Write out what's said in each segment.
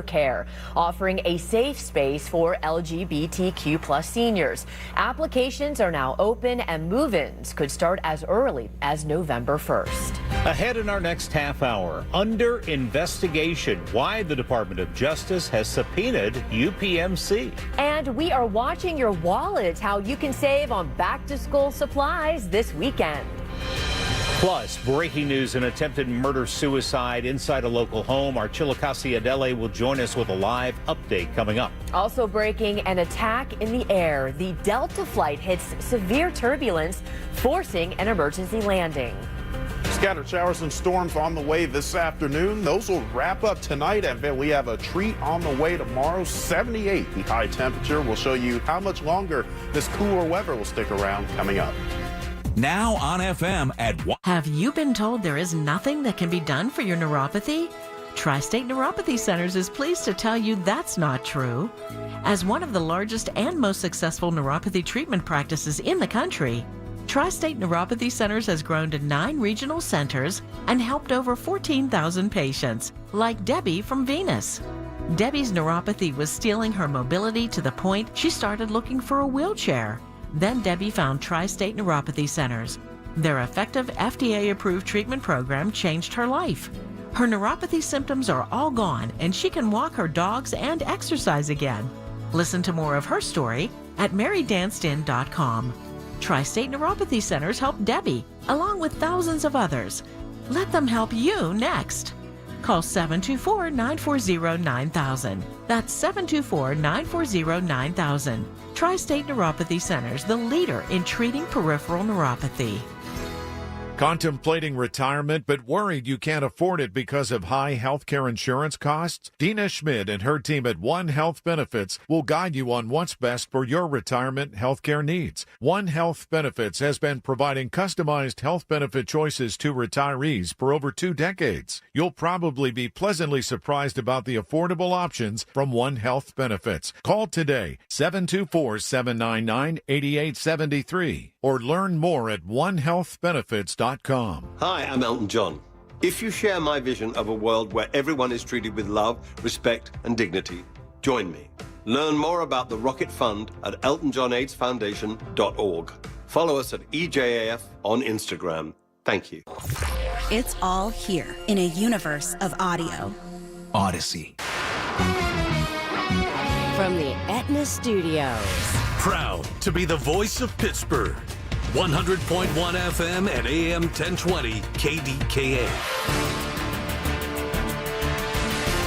Care, offering a safe space for LGBTQ plus seniors. Applications are now open and move-ins could start as early as November 1st. Ahead in our next half hour, under investigation, why the Department of Justice has subpoenaed UPMC. And we are watching your wallet, how you can save on back-to-school supplies this weekend. Plus, breaking news, an attempted murder-suicide inside a local home. Our Chillicothe Adele will join us with a live update coming up. Also breaking, an attack in the air. The Delta flight hits severe turbulence, forcing an emergency landing. Scattered showers and storms on the way this afternoon. Those will wrap up tonight, and we have a treat on the way tomorrow. 78, the high temperature. We'll show you how much longer this cooler weather will stick around coming up. Now on FM at 1. Have you been told there is nothing that can be done for your neuropathy? Tri-State Neuropathy Centers is pleased to tell you that's not true. As one of the largest and most successful neuropathy treatment practices in the country, Tri-State Neuropathy Centers has grown to 9 regional centers and helped over 14,000 patients, like Debbie from Venus. Debbie's neuropathy was stealing her mobility to the point she started looking for a wheelchair. Then Debbie found Tri-State Neuropathy Centers. Their effective FDA-approved treatment program changed her life. Her neuropathy symptoms are all gone, and she can walk her dogs and exercise again. Listen to more of her story at marydancedin.com. Tri-State Neuropathy Centers help Debbie, along with thousands of others. Let them help you next. Call 724-940-9000. That's 724-940-9000. Tri-State Neuropathy Centers, the leader in treating peripheral neuropathy. Contemplating retirement but worried you can't afford it because of high healthcare insurance costs? Dina Schmidt and her team at One Health Benefits will guide you on what's best for your retirement healthcare needs. One Health Benefits has been providing customized health benefit choices to retirees for over 2 decades. You'll probably be pleasantly surprised about the affordable options from One Health Benefits. Call today, 724-799-8873, or learn more at onehealthbenefits.com. Hi, I'm Elton John. If you share my vision of a world where everyone is treated with love, respect, and dignity, join me. Learn more about the Rocket Fund at eltonjohnaidsfoundation.org. Follow us at EJAF on Instagram. Thank you. It's all here in a universe of audio. Odyssey. From the Aetna Studios. Proud to be the voice of Pittsburgh. 100.1 FM and AM 1020 KDKA.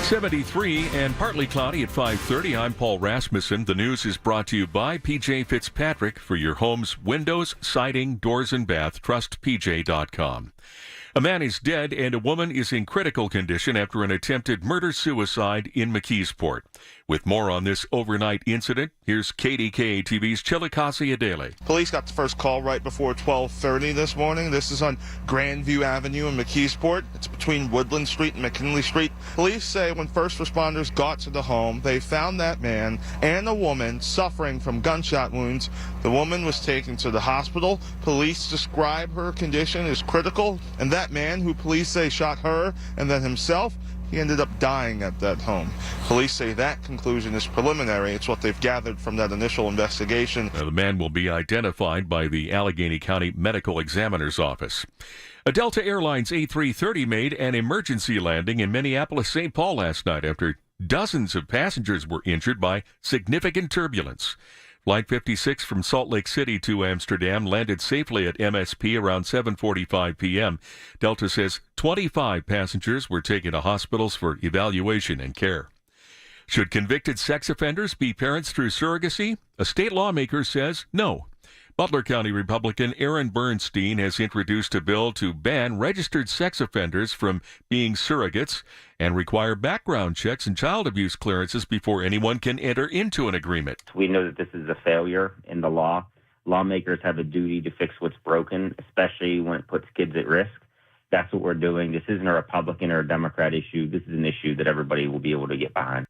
73 and partly cloudy at 5:30. I'm Paul Rasmussen. The news is brought to you by PJ Fitzpatrick. For your home's windows, siding, doors, and bath, trust PJ.com. A man is dead and a woman is in critical condition after an attempted murder-suicide in McKeesport. With more on this overnight incident, here's KDKA TV's Chillicothe Adele. Police got the first call right before 12:30 this morning. This is on Grandview Avenue in McKeesport. It's between Woodland Street and McKinley Street. Police say when first responders got to the home, they found that man and a woman suffering from gunshot wounds. The woman was taken to the hospital. Police describe her condition as critical, and that man, who police say shot her and then himself, he ended up dying at that home. Police say that conclusion is preliminary. It's what they've gathered from that initial investigation. The man will be identified by the Allegheny County Medical Examiner's Office. A Delta Airlines A330 made an emergency landing in Minneapolis-St. Paul last night after dozens of passengers were injured by significant turbulence. Flight 56 from Salt Lake City to Amsterdam landed safely at MSP around 7:45 p.m. Delta says 25 passengers were taken to hospitals for evaluation and care. Should convicted sex offenders be parents through surrogacy? A state lawmaker says no. Butler County Republican Aaron Bernstein has introduced a bill to ban registered sex offenders from being surrogates and require background checks and child abuse clearances before anyone can enter into an agreement. We know that this is a failure in the law. Lawmakers have a duty to fix what's broken, especially when it puts kids at risk. That's what we're doing. This isn't a Republican or a Democrat issue. This is an issue that everybody will be able to get behind.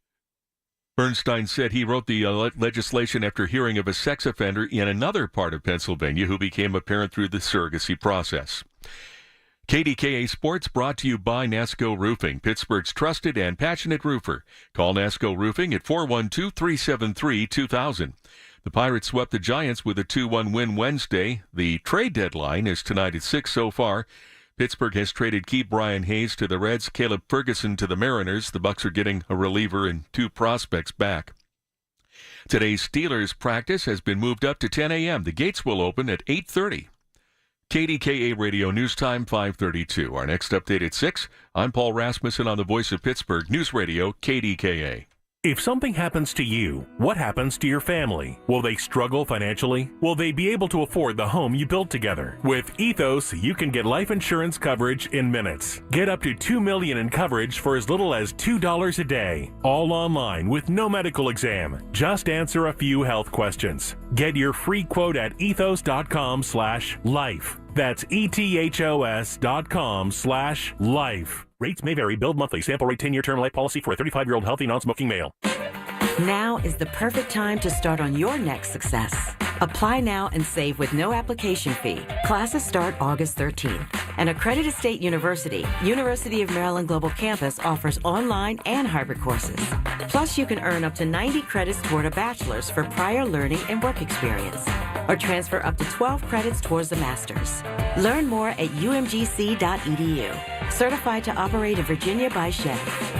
Bernstein said he wrote the legislation after hearing of a sex offender in another part of Pennsylvania who became a parent through the surrogacy process. KDKA Sports brought to you by Nasco Roofing, Pittsburgh's trusted and passionate roofer. Call Nasco Roofing at 412-373-2000. The Pirates swept the Giants with a 2-1 win Wednesday. The trade deadline is tonight at 6 so far. Pittsburgh has traded Keith Brian Hayes to the Reds, Caleb Ferguson to the Mariners. The Bucks are getting a reliever and 2 prospects back. Today's Steelers practice has been moved up to 10 a.m. The gates will open at 8:30. KDKA Radio News Time 5:32. Our next update at 6. I'm Paul Rasmussen on the Voice of Pittsburgh News Radio, KDKA. If something happens to you, what happens to your family? Will they struggle financially? Will they be able to afford the home you built together? With Ethos, you can get life insurance coverage in minutes. Get up to $2 million in coverage for as little as $2 a day. All online with no medical exam. Just answer a few health questions. Get your free quote at ethos.com/life. That's ethos.com/life. Rates may vary. Billed monthly. Sample rate 10-year term life policy for a 35-year-old healthy non-smoking male. Now is the perfect time to start on your next success. Apply now and save with no application fee. Classes start August 13th. An accredited state university, University of Maryland Global Campus offers online and hybrid courses. Plus, you can earn up to 90 credits toward a bachelor's for prior learning and work experience, or transfer up to 12 credits towards the master's. Learn more at umgc.edu. Certified to operate in Virginia by Chef.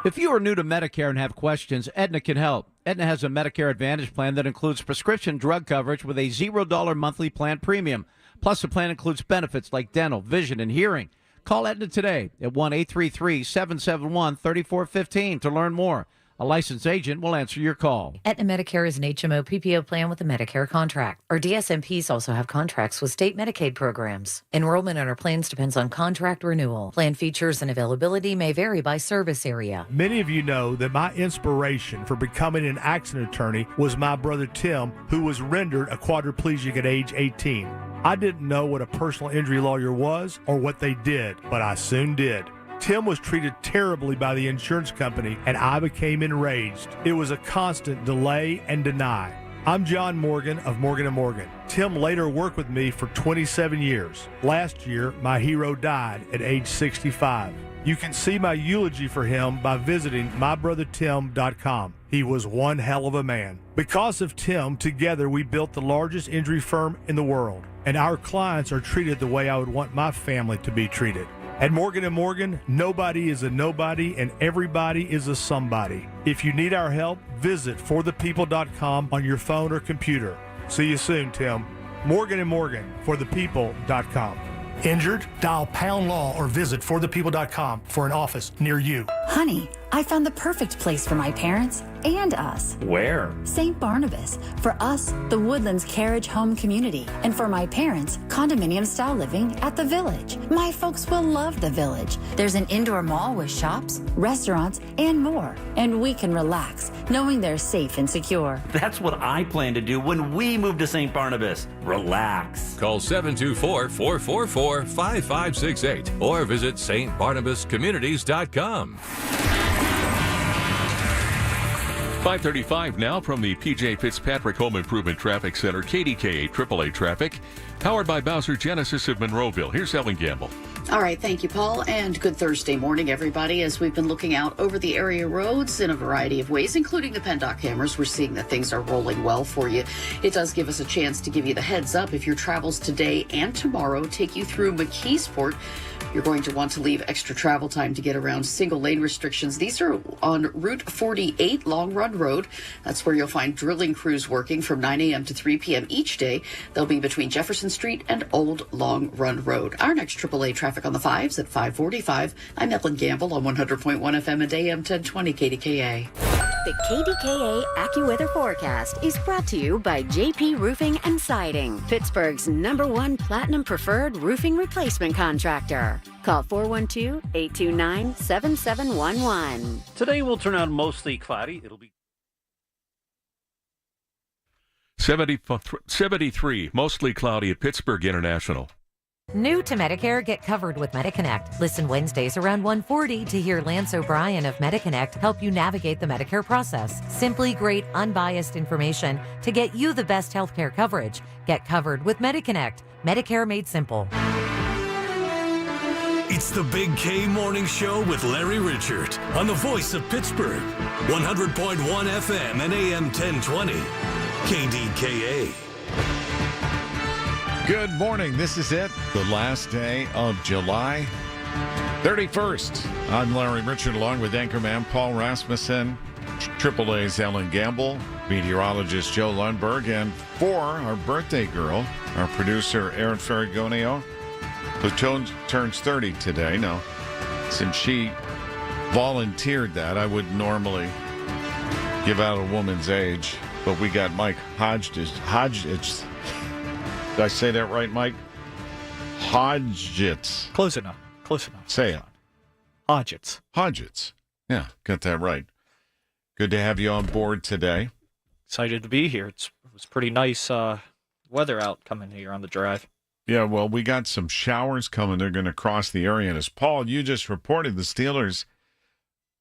If you are new to Medicare and have questions, Aetna can help. Aetna has a Medicare Advantage plan that includes prescription drug coverage with a $0 monthly plan premium. Plus, the plan includes benefits like dental, vision, and hearing. Call Aetna today at 1-833-771-3415 to learn more. A licensed agent will answer your call. Aetna Medicare is an HMO PPO plan with a Medicare contract. Our DSMPs also have contracts with state Medicaid programs. Enrollment in our plans depends on contract renewal. Plan features and availability may vary by service area. Many of you know that my inspiration for becoming an accident attorney was my brother Tim, who was rendered a quadriplegic at age 18. I didn't know what a personal injury lawyer was or what they did, but I soon did. Tim was treated terribly by the insurance company, and I became enraged. It was a constant delay and deny. I'm John Morgan of Morgan & Morgan. Tim later worked with me for 27 years. Last year, my hero died at age 65. You can see my eulogy for him by visiting mybrothertim.com. He was one hell of a man. Because of Tim, together we built the largest injury firm in the world, and our clients are treated the way I would want my family to be treated. At Morgan & Morgan, nobody is a nobody and everybody is a somebody. If you need our help, visit forthepeople.com on your phone or computer. See you soon, Tim. Morgan & Morgan, forthepeople.com. Injured? Dial Pound Law or visit forthepeople.com for an office near you. Honey, I found the perfect place for my parents and us. Where? St. Barnabas. For us, the Woodlands Carriage Home Community. And for my parents, condominium-style living at the Village. My folks will love the Village. There's an indoor mall with shops, restaurants, and more. And we can relax, knowing they're safe and secure. That's what I plan to do when we move to St. Barnabas. Relax. Call 724-444-5568 or visit stbarnabascommunities.com. 5:35 now from the P.J. Fitzpatrick Home Improvement Traffic Center, KDKA AAA Traffic, powered by Bowser Genesis of Monroeville. Here's Ellen Gamble. All right, thank you, Paul, and good Thursday morning, everybody. As we've been looking out over the area roads in a variety of ways, including the PennDOT cameras, we're seeing that things are rolling well for you. It does give us a chance to give you the heads up if your travels today and tomorrow take you through McKeesport. You're going to want to leave extra travel time to get around single lane restrictions. These are on Route 48, Long Run Road. That's where you'll find drilling crews working from 9 a.m. to 3 p.m. each day. They'll be between Jefferson Street and Old Long Run Road. Our next AAA traffic on the 5s at 5:45. I'm Ellen Gamble on 100.1 FM and AM 1020 KDKA. The KDKA AccuWeather forecast is brought to you by JP Roofing and Siding, Pittsburgh's #1 Platinum Preferred Roofing Replacement Contractor. Call 412-829-7711. Today will turn out mostly cloudy. It'll be 73, mostly cloudy at Pittsburgh International. New to Medicare, get covered with MediConnect. Listen Wednesdays around 1:40 to hear Lance O'Brien of MediConnect help you navigate the Medicare process. Simply great, unbiased information to get you the best healthcare coverage. Get covered with MediConnect. Medicare made simple. It's the Big K Morning Show with Larry Richert on the voice of Pittsburgh. 100.1 FM and AM 1020. KDKA. Good morning. This is it. The last day of July 31st. I'm Larry Richert along with anchorman Paul Rasmussen, AAA's Ellen Gamble, meteorologist Joe Lundberg, and for our birthday girl, our producer Aaron Ferragonio, who turns 30 today. Now, since she volunteered that, I would normally give out a woman's age, but we got Mike Hodges. Did I say that right, Mike? Hodgetts. Close enough. Say it. Hodgetts. Yeah, got that right. Good to have you on board today. Excited to be here. It was pretty nice weather out coming here on the drive. Yeah, well, we got some showers coming. They're going to cross the area. And as Paul, you just reported, the Steelers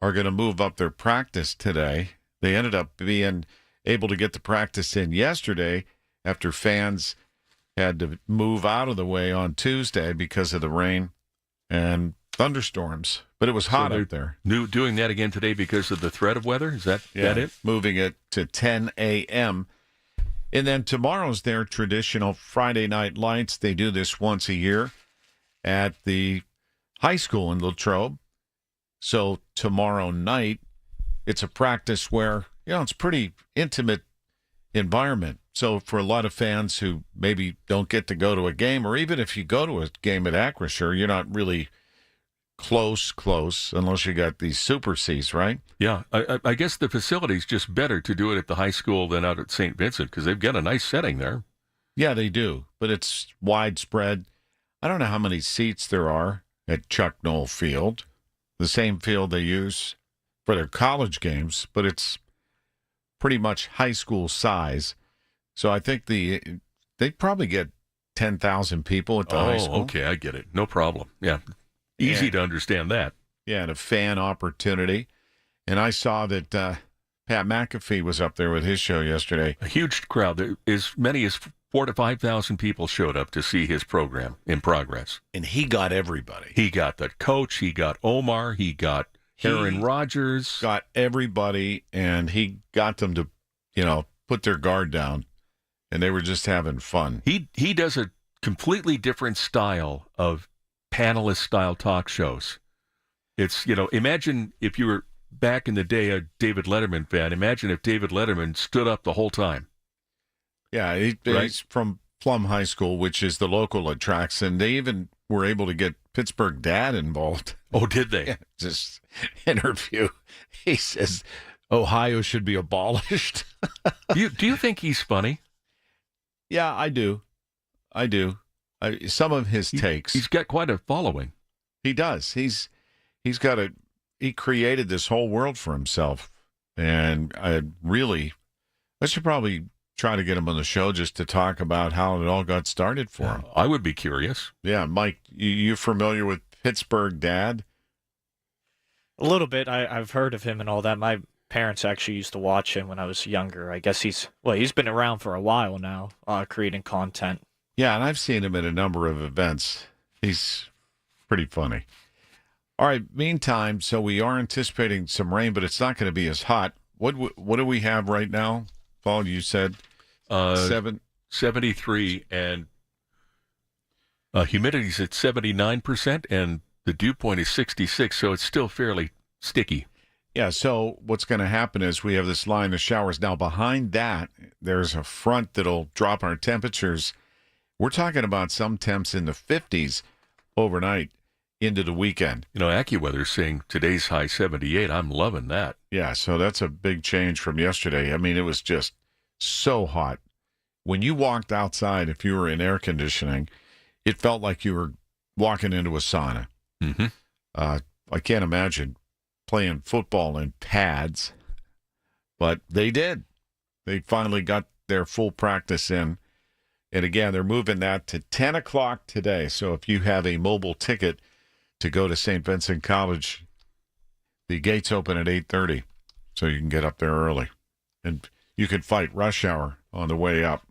are going to move up their practice today. They ended up being able to get the practice in yesterday after fans had to move out of the way on Tuesday because of the rain and thunderstorms. But it was hot up there. Doing that again today because of the threat of weather? Is that it? Moving it to 10 a.m. And then tomorrow's their traditional Friday Night Lights. They do this once a year at the high school in Latrobe. So tomorrow night, it's a practice where, it's a pretty intimate environment. So for a lot of fans who maybe don't get to go to a game, or even if you go to a game at Acrisure, you're not really close, unless you got these Super Cs, right? Yeah, I guess the facility's just better to do it at the high school than out at St. Vincent because they've got a nice setting there. Yeah, they do, but it's widespread. I don't know how many seats there are at Chuck Noll Field, the same field they use for their college games, but it's pretty much high school size. So I think they probably get 10,000 people at the high school. Oh, okay, I get it. No problem. Yeah. Easy to understand that. Yeah, and a fan opportunity. And I saw that Pat McAfee was up there with his show yesterday. A huge crowd. As many as 4,000 to 5,000 people showed up to see his program in progress. And he got everybody. He got the coach. He got Omar. He got Aaron Rodgers. Got everybody, and he got them to, put their guard down. And they were just having fun. He does a completely different style of panelist-style talk shows. It's, imagine if you were back in the day a David Letterman fan. Imagine if David Letterman stood up the whole time. Yeah, he's from Plum High School, which is the local attraction. They even were able to get Pittsburgh Dad involved. Oh, did they? Yeah, just interview. He says Ohio should be abolished. Do you think he's funny? Yeah, I do. Some of his takes. He's got quite a following. He does. He created this whole world for himself. And I should probably try to get him on the show just to talk about how it all got started for him. I would be curious. Yeah, Mike, you familiar with Pittsburgh Dad? A little bit. I've heard of him and all that. My parents actually used to watch him when I was younger. I guess he's been around for a while now, creating content. Yeah, and I've seen him at a number of events. He's pretty funny. All right, meantime, so we are anticipating some rain, but it's not going to be as hot. What do we have right now? Paul, you said 73, and humidity's at 79%, and the dew point is 66, so it's still fairly sticky. Yeah, so what's going to happen is we have this line of showers. Now, behind that, there's a front that'll drop our temperatures. We're talking about some temps in the 50s overnight into the weekend. AccuWeather's saying today's high 78. I'm loving that. Yeah, so that's a big change from yesterday. I mean, it was just so hot. When you walked outside, if you were in air conditioning, it felt like you were walking into a sauna. Mm-hmm. I can't imagine playing football in pads, but they did. They finally got their full practice in. And again, they're moving that to 10 o'clock today. So if you have a mobile ticket to go to St. Vincent College, the gates open at 8:30, so you can get up there early. And you can fight rush hour on the way up.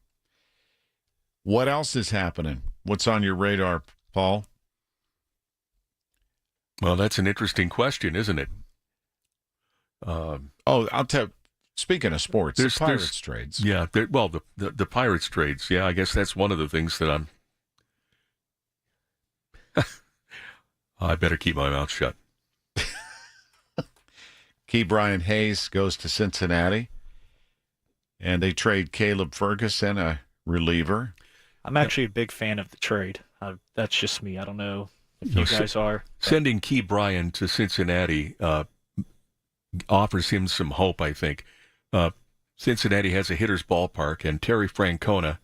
What else is happening? What's on your radar, Paul? Well, that's an interesting question, isn't it? I'll tell. Speaking of sports, the Pirates trades. Yeah, the Pirates trades. Yeah, I guess that's one of the things that I'm. I better keep my mouth shut. Key Brian Hayes goes to Cincinnati, and they trade Caleb Ferguson, a reliever. I'm actually a big fan of the trade. That's just me. I don't know if you guys are. Sending Key Brian to Cincinnati offers him some hope, I think. Cincinnati has a hitter's ballpark, and Terry Francona,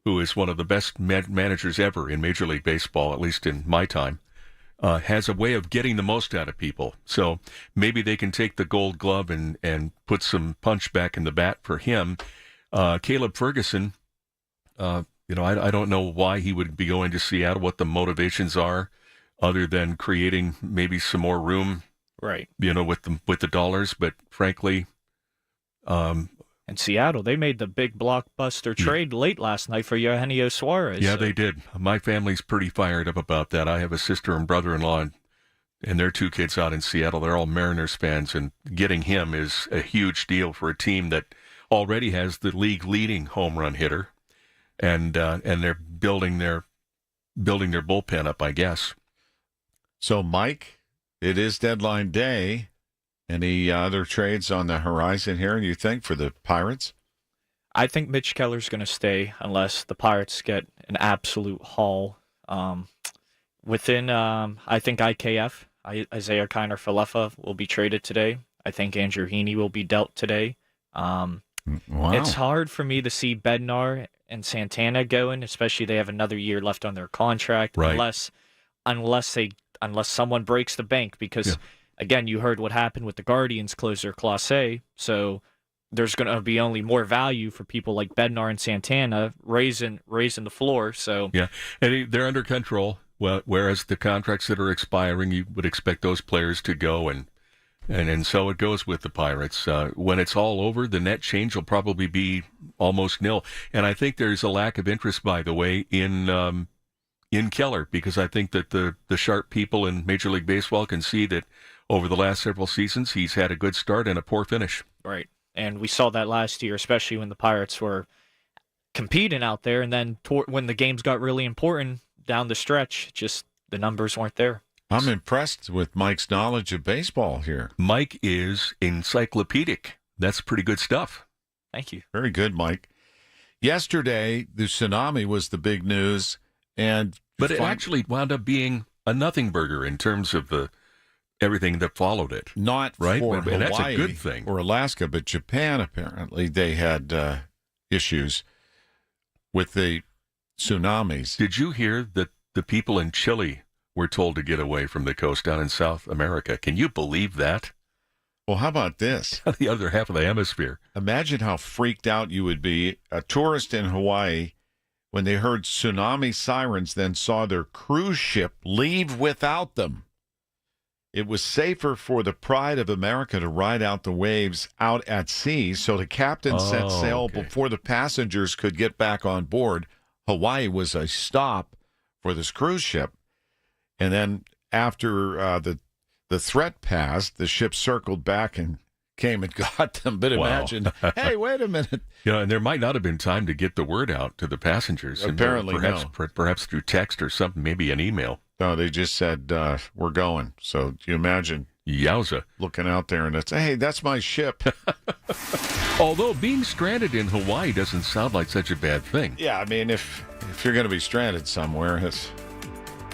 who is one of the best managers ever in Major League Baseball, at least in my time, has a way of getting the most out of people. So maybe they can take the Gold Glove and put some punch back in the bat for him. Caleb Ferguson, I don't know why he would be going to Seattle, what the motivations are, other than creating maybe some more room, right? With the dollars. But frankly, in Seattle, they made the big blockbuster trade late last night for Eugenio Suarez. Yeah, they did. My family's pretty fired up about that. I have a sister and brother-in-law and their 2 kids out in Seattle. They're all Mariners fans, and getting him is a huge deal for a team that already has the league-leading home run hitter, and they're building their bullpen up, I guess. So, Mike, it is deadline day. Any other trades on the horizon here, you think, for the Pirates? I think Mitch Keller's going to stay unless the Pirates get an absolute haul. I think IKF, Isaiah Kiner-Falefa, will be traded today. I think Andrew Heaney will be dealt today. Wow. It's hard for me to see Bednar and Santana going, especially they have another year left on their contract, right. unless someone breaks the bank, because... Yeah. Again, you heard what happened with the Guardians closer, Clase, so there's going to be only more value for people like Bednar and Santana raising the floor. So yeah, and they're under control, whereas the contracts that are expiring, you would expect those players to go, and so it goes with the Pirates. When it's all over, the net change will probably be almost nil, and I think there's a lack of interest, by the way, in Keller, because I think that the sharp people in Major League Baseball can see that over the last several seasons, he's had a good start and a poor finish. Right. And we saw that last year, especially when the Pirates were competing out there. And then when the games got really important down the stretch, just the numbers weren't there. I'm impressed with Mike's knowledge of baseball here. Mike is encyclopedic. That's pretty good stuff. Thank you. Very good, Mike. Yesterday, the tsunami was the big news. But it actually wound up being a nothing burger in terms of everything that followed it. Not right? for Hawaii that's a good thing. Or Alaska, but Japan, apparently, they had issues with the tsunamis. Did you hear that the people in Chile were told to get away from the coast down in South America? Can you believe that? Well, how about this? The other half of the hemisphere. Imagine how freaked out you would be, a tourist in Hawaii, when they heard tsunami sirens, then saw their cruise ship leave without them. It was safer for the Pride of America to ride out the waves out at sea, so the captain set sail before the passengers could get back on board. Hawaii was a stop for this cruise ship. And then after the threat passed, the ship circled back and came and got them. But imagine, hey, wait a minute. And there might not have been time to get the word out to the passengers. Apparently, perhaps through text or something, maybe an email. No, they just said, we're going. So do you imagine? Yowza. Looking out there and it's, hey, that's my ship. Although being stranded in Hawaii doesn't sound like such a bad thing. Yeah, I mean, if you're going to be stranded somewhere, it's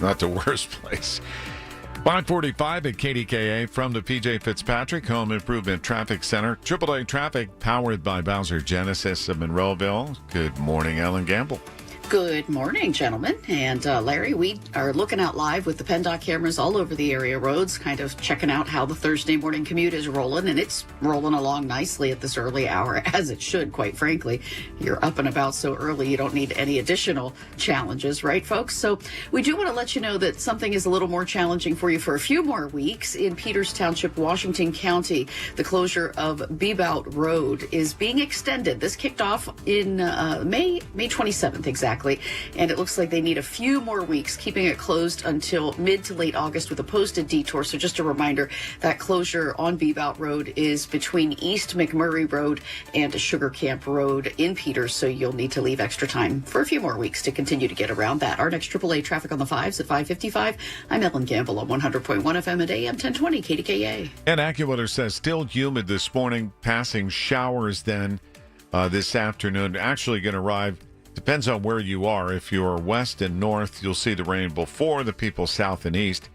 not the worst place. 545 at KDKA from the PJ Fitzpatrick Home Improvement Traffic Center. AAA Traffic powered by Bowser Genesis of Monroeville. Good morning, Ellen Gamble. Good morning, gentlemen. And Larry, we are looking out live with the PennDOT cameras all over the area roads, kind of checking out how the Thursday morning commute is rolling. And it's rolling along nicely at this early hour, as it should, quite frankly. You're up and about so early, you don't need any additional challenges, right, folks? So we do want to let you know that something is a little more challenging for you for a few more weeks. In Peters Township, Washington County, the closure of Bebout Road is being extended. This kicked off in May 27th, exactly. exactly. And it looks like they need a few more weeks, keeping it closed until mid to late August with a posted detour. So just a reminder, that closure on Bebout Road is between East McMurray Road and Sugar Camp Road in Peters. So you'll need to leave extra time for a few more weeks to continue to get around that. Our next AAA traffic on the 5s at 5:55. I'm Ellen Campbell on 100.1 FM at AM 1020 KDKA. And AccuWeather says still humid this morning, passing showers then this afternoon. Actually going to arrive, depends on where you are. If you're west and north, you'll see the rain before the people south and east.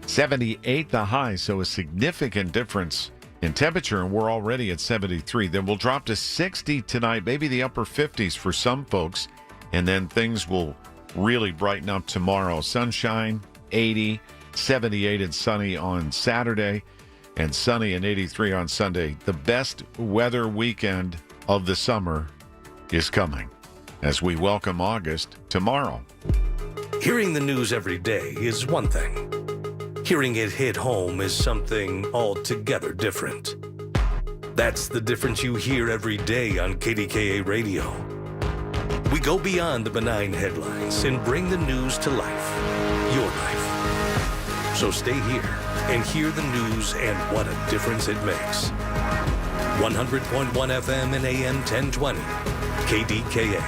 78 the high, so a significant difference in temperature, and we're already at 73. Then we'll drop to 60 tonight, maybe the upper 50s for some folks, and then things will really brighten up tomorrow. Sunshine, 80, 78 and sunny on Saturday, and sunny and 83 on Sunday. The best weather weekend of the summer is coming as we welcome August tomorrow. Hearing the news every day is one thing. Hearing it hit home is something altogether different. That's the difference you hear every day on KDKA Radio. We go beyond the benign headlines and bring the news to life, your life. So stay here and hear the news and what a difference it makes. 100.1 FM and AM 1020, KDKA.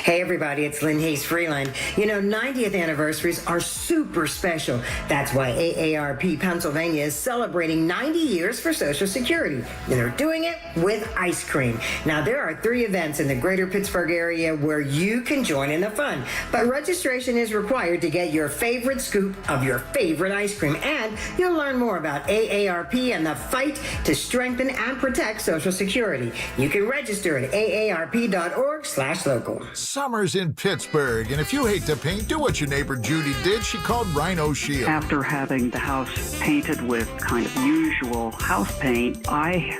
Hey everybody, it's Lynn Hayes Freeland. 90th anniversaries are super special. That's why AARP Pennsylvania is celebrating 90 years for Social Security. And they're doing it with ice cream. Now, there are 3 events in the greater Pittsburgh area where you can join in the fun. But registration is required to get your favorite scoop of your favorite ice cream. And you'll learn more about AARP and the fight to strengthen and protect Social Security. You can register at aarp.org/local. Summer's in Pittsburgh, and if you hate to paint, do what your neighbor Judy did. She called Rhino Shield. After having the house painted with kind of usual house paint, I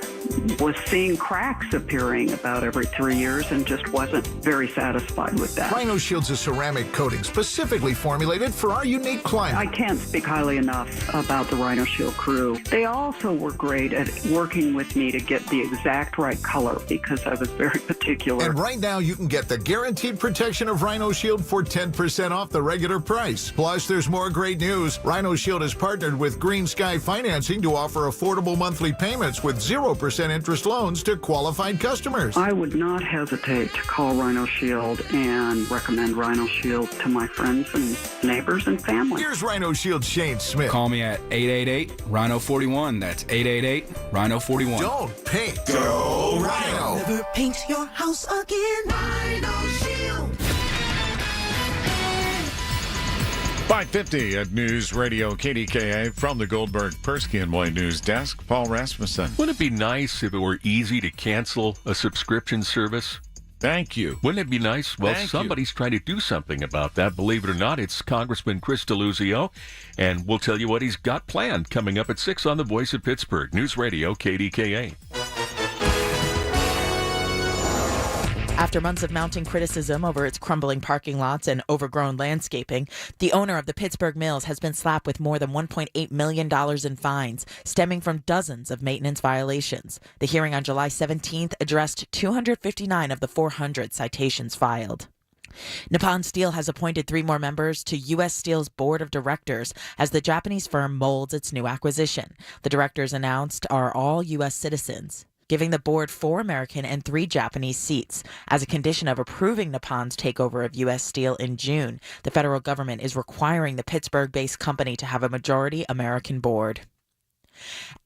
was seeing cracks appearing about every 3 years and just wasn't very satisfied with that. Rhino Shield's a ceramic coating specifically formulated for our unique climate. I can't speak highly enough about the Rhino Shield crew. They also were great at working with me to get the exact right color because I was very particular. And right now you can get the guaranteed protection of Rhino Shield for 10% off the regular price. Plus, there's more great news. Rhino Shield has partnered with Green Sky Financing to offer affordable monthly payments with 0% interest loans to qualified customers. I would not hesitate to call Rhino Shield and recommend Rhino Shield to my friends and neighbors and family. Here's Rhino Shield Shane Smith. Call me at 888-RHINO-41. That's 888-RHINO-41. Don't paint. Go Rhino. Never paint your house again. Rhino Shield. 5:50 at News Radio KDKA from the Goldberg, Persky and White News Desk. Paul Rasmussen. Wouldn't it be nice if it were easy to cancel a subscription service? Thank you. Wouldn't it be nice? Well, somebody's trying to do something about that. Believe it or not, it's Congressman Chris DeLuzio, and we'll tell you what he's got planned coming up at 6 on The Voice of Pittsburgh. News Radio KDKA. After months of mounting criticism over its crumbling parking lots and overgrown landscaping, the owner of the Pittsburgh Mills has been slapped with more than $1.8 million in fines, stemming from dozens of maintenance violations. The hearing on July 17th addressed 259 of the 400 citations filed. Nippon Steel has appointed 3 more members to U.S. Steel's board of directors as the Japanese firm molds its new acquisition. The directors announced are all U.S. citizens, giving the board 4 American and 3 Japanese seats. As a condition of approving Nippon's takeover of U.S. Steel in June, the federal government is requiring the Pittsburgh-based company to have a majority American board.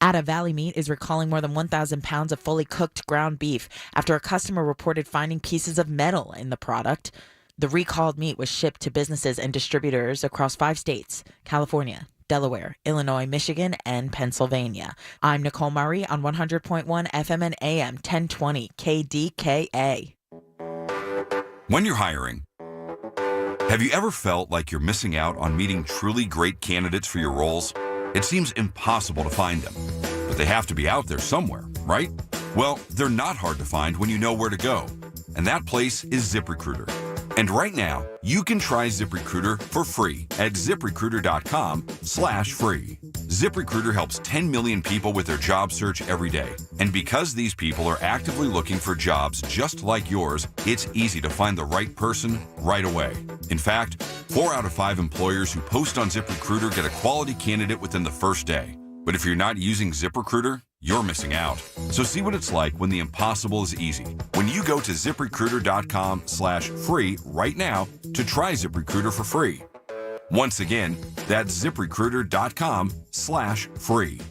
Ada Valley Meat is recalling more than 1,000 pounds of fully cooked ground beef after a customer reported finding pieces of metal in the product. The recalled meat was shipped to businesses and distributors across 5 states: California, Delaware, Illinois, Michigan, and Pennsylvania. I'm Nicole Murray on 100.1 FM and AM 1020 KDKA. When you're hiring, have you ever felt like you're missing out on meeting truly great candidates for your roles? It seems impossible to find them, but they have to be out there somewhere, right? Well, they're not hard to find when you know where to go, and that place is ZipRecruiter. And right now, you can try ZipRecruiter for free at ZipRecruiter.com/free. ZipRecruiter helps 10 million people with their job search every day. And because these people are actively looking for jobs just like yours, it's easy to find the right person right away. In fact, 4 out of 5 employers who post on ZipRecruiter get a quality candidate within the first day. But if you're not using ZipRecruiter, you're missing out. So see what it's like when the impossible is easy. When you go to ZipRecruiter.com/free right now to try ZipRecruiter for free. Once again, that's ZipRecruiter.com/free.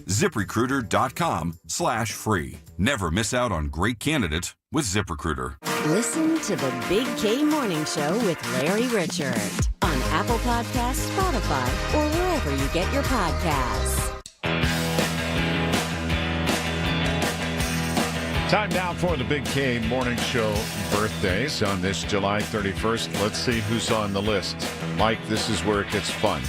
ZipRecruiter.com/free. Never miss out on great candidates with ZipRecruiter. Listen to the Big K Morning Show with Larry Richard on Apple Podcasts, Spotify, or wherever you get your podcasts. Time now for the Big K Morning Show birthdays on this July 31st. Let's see who's on the list. Mike, this is where it gets fun.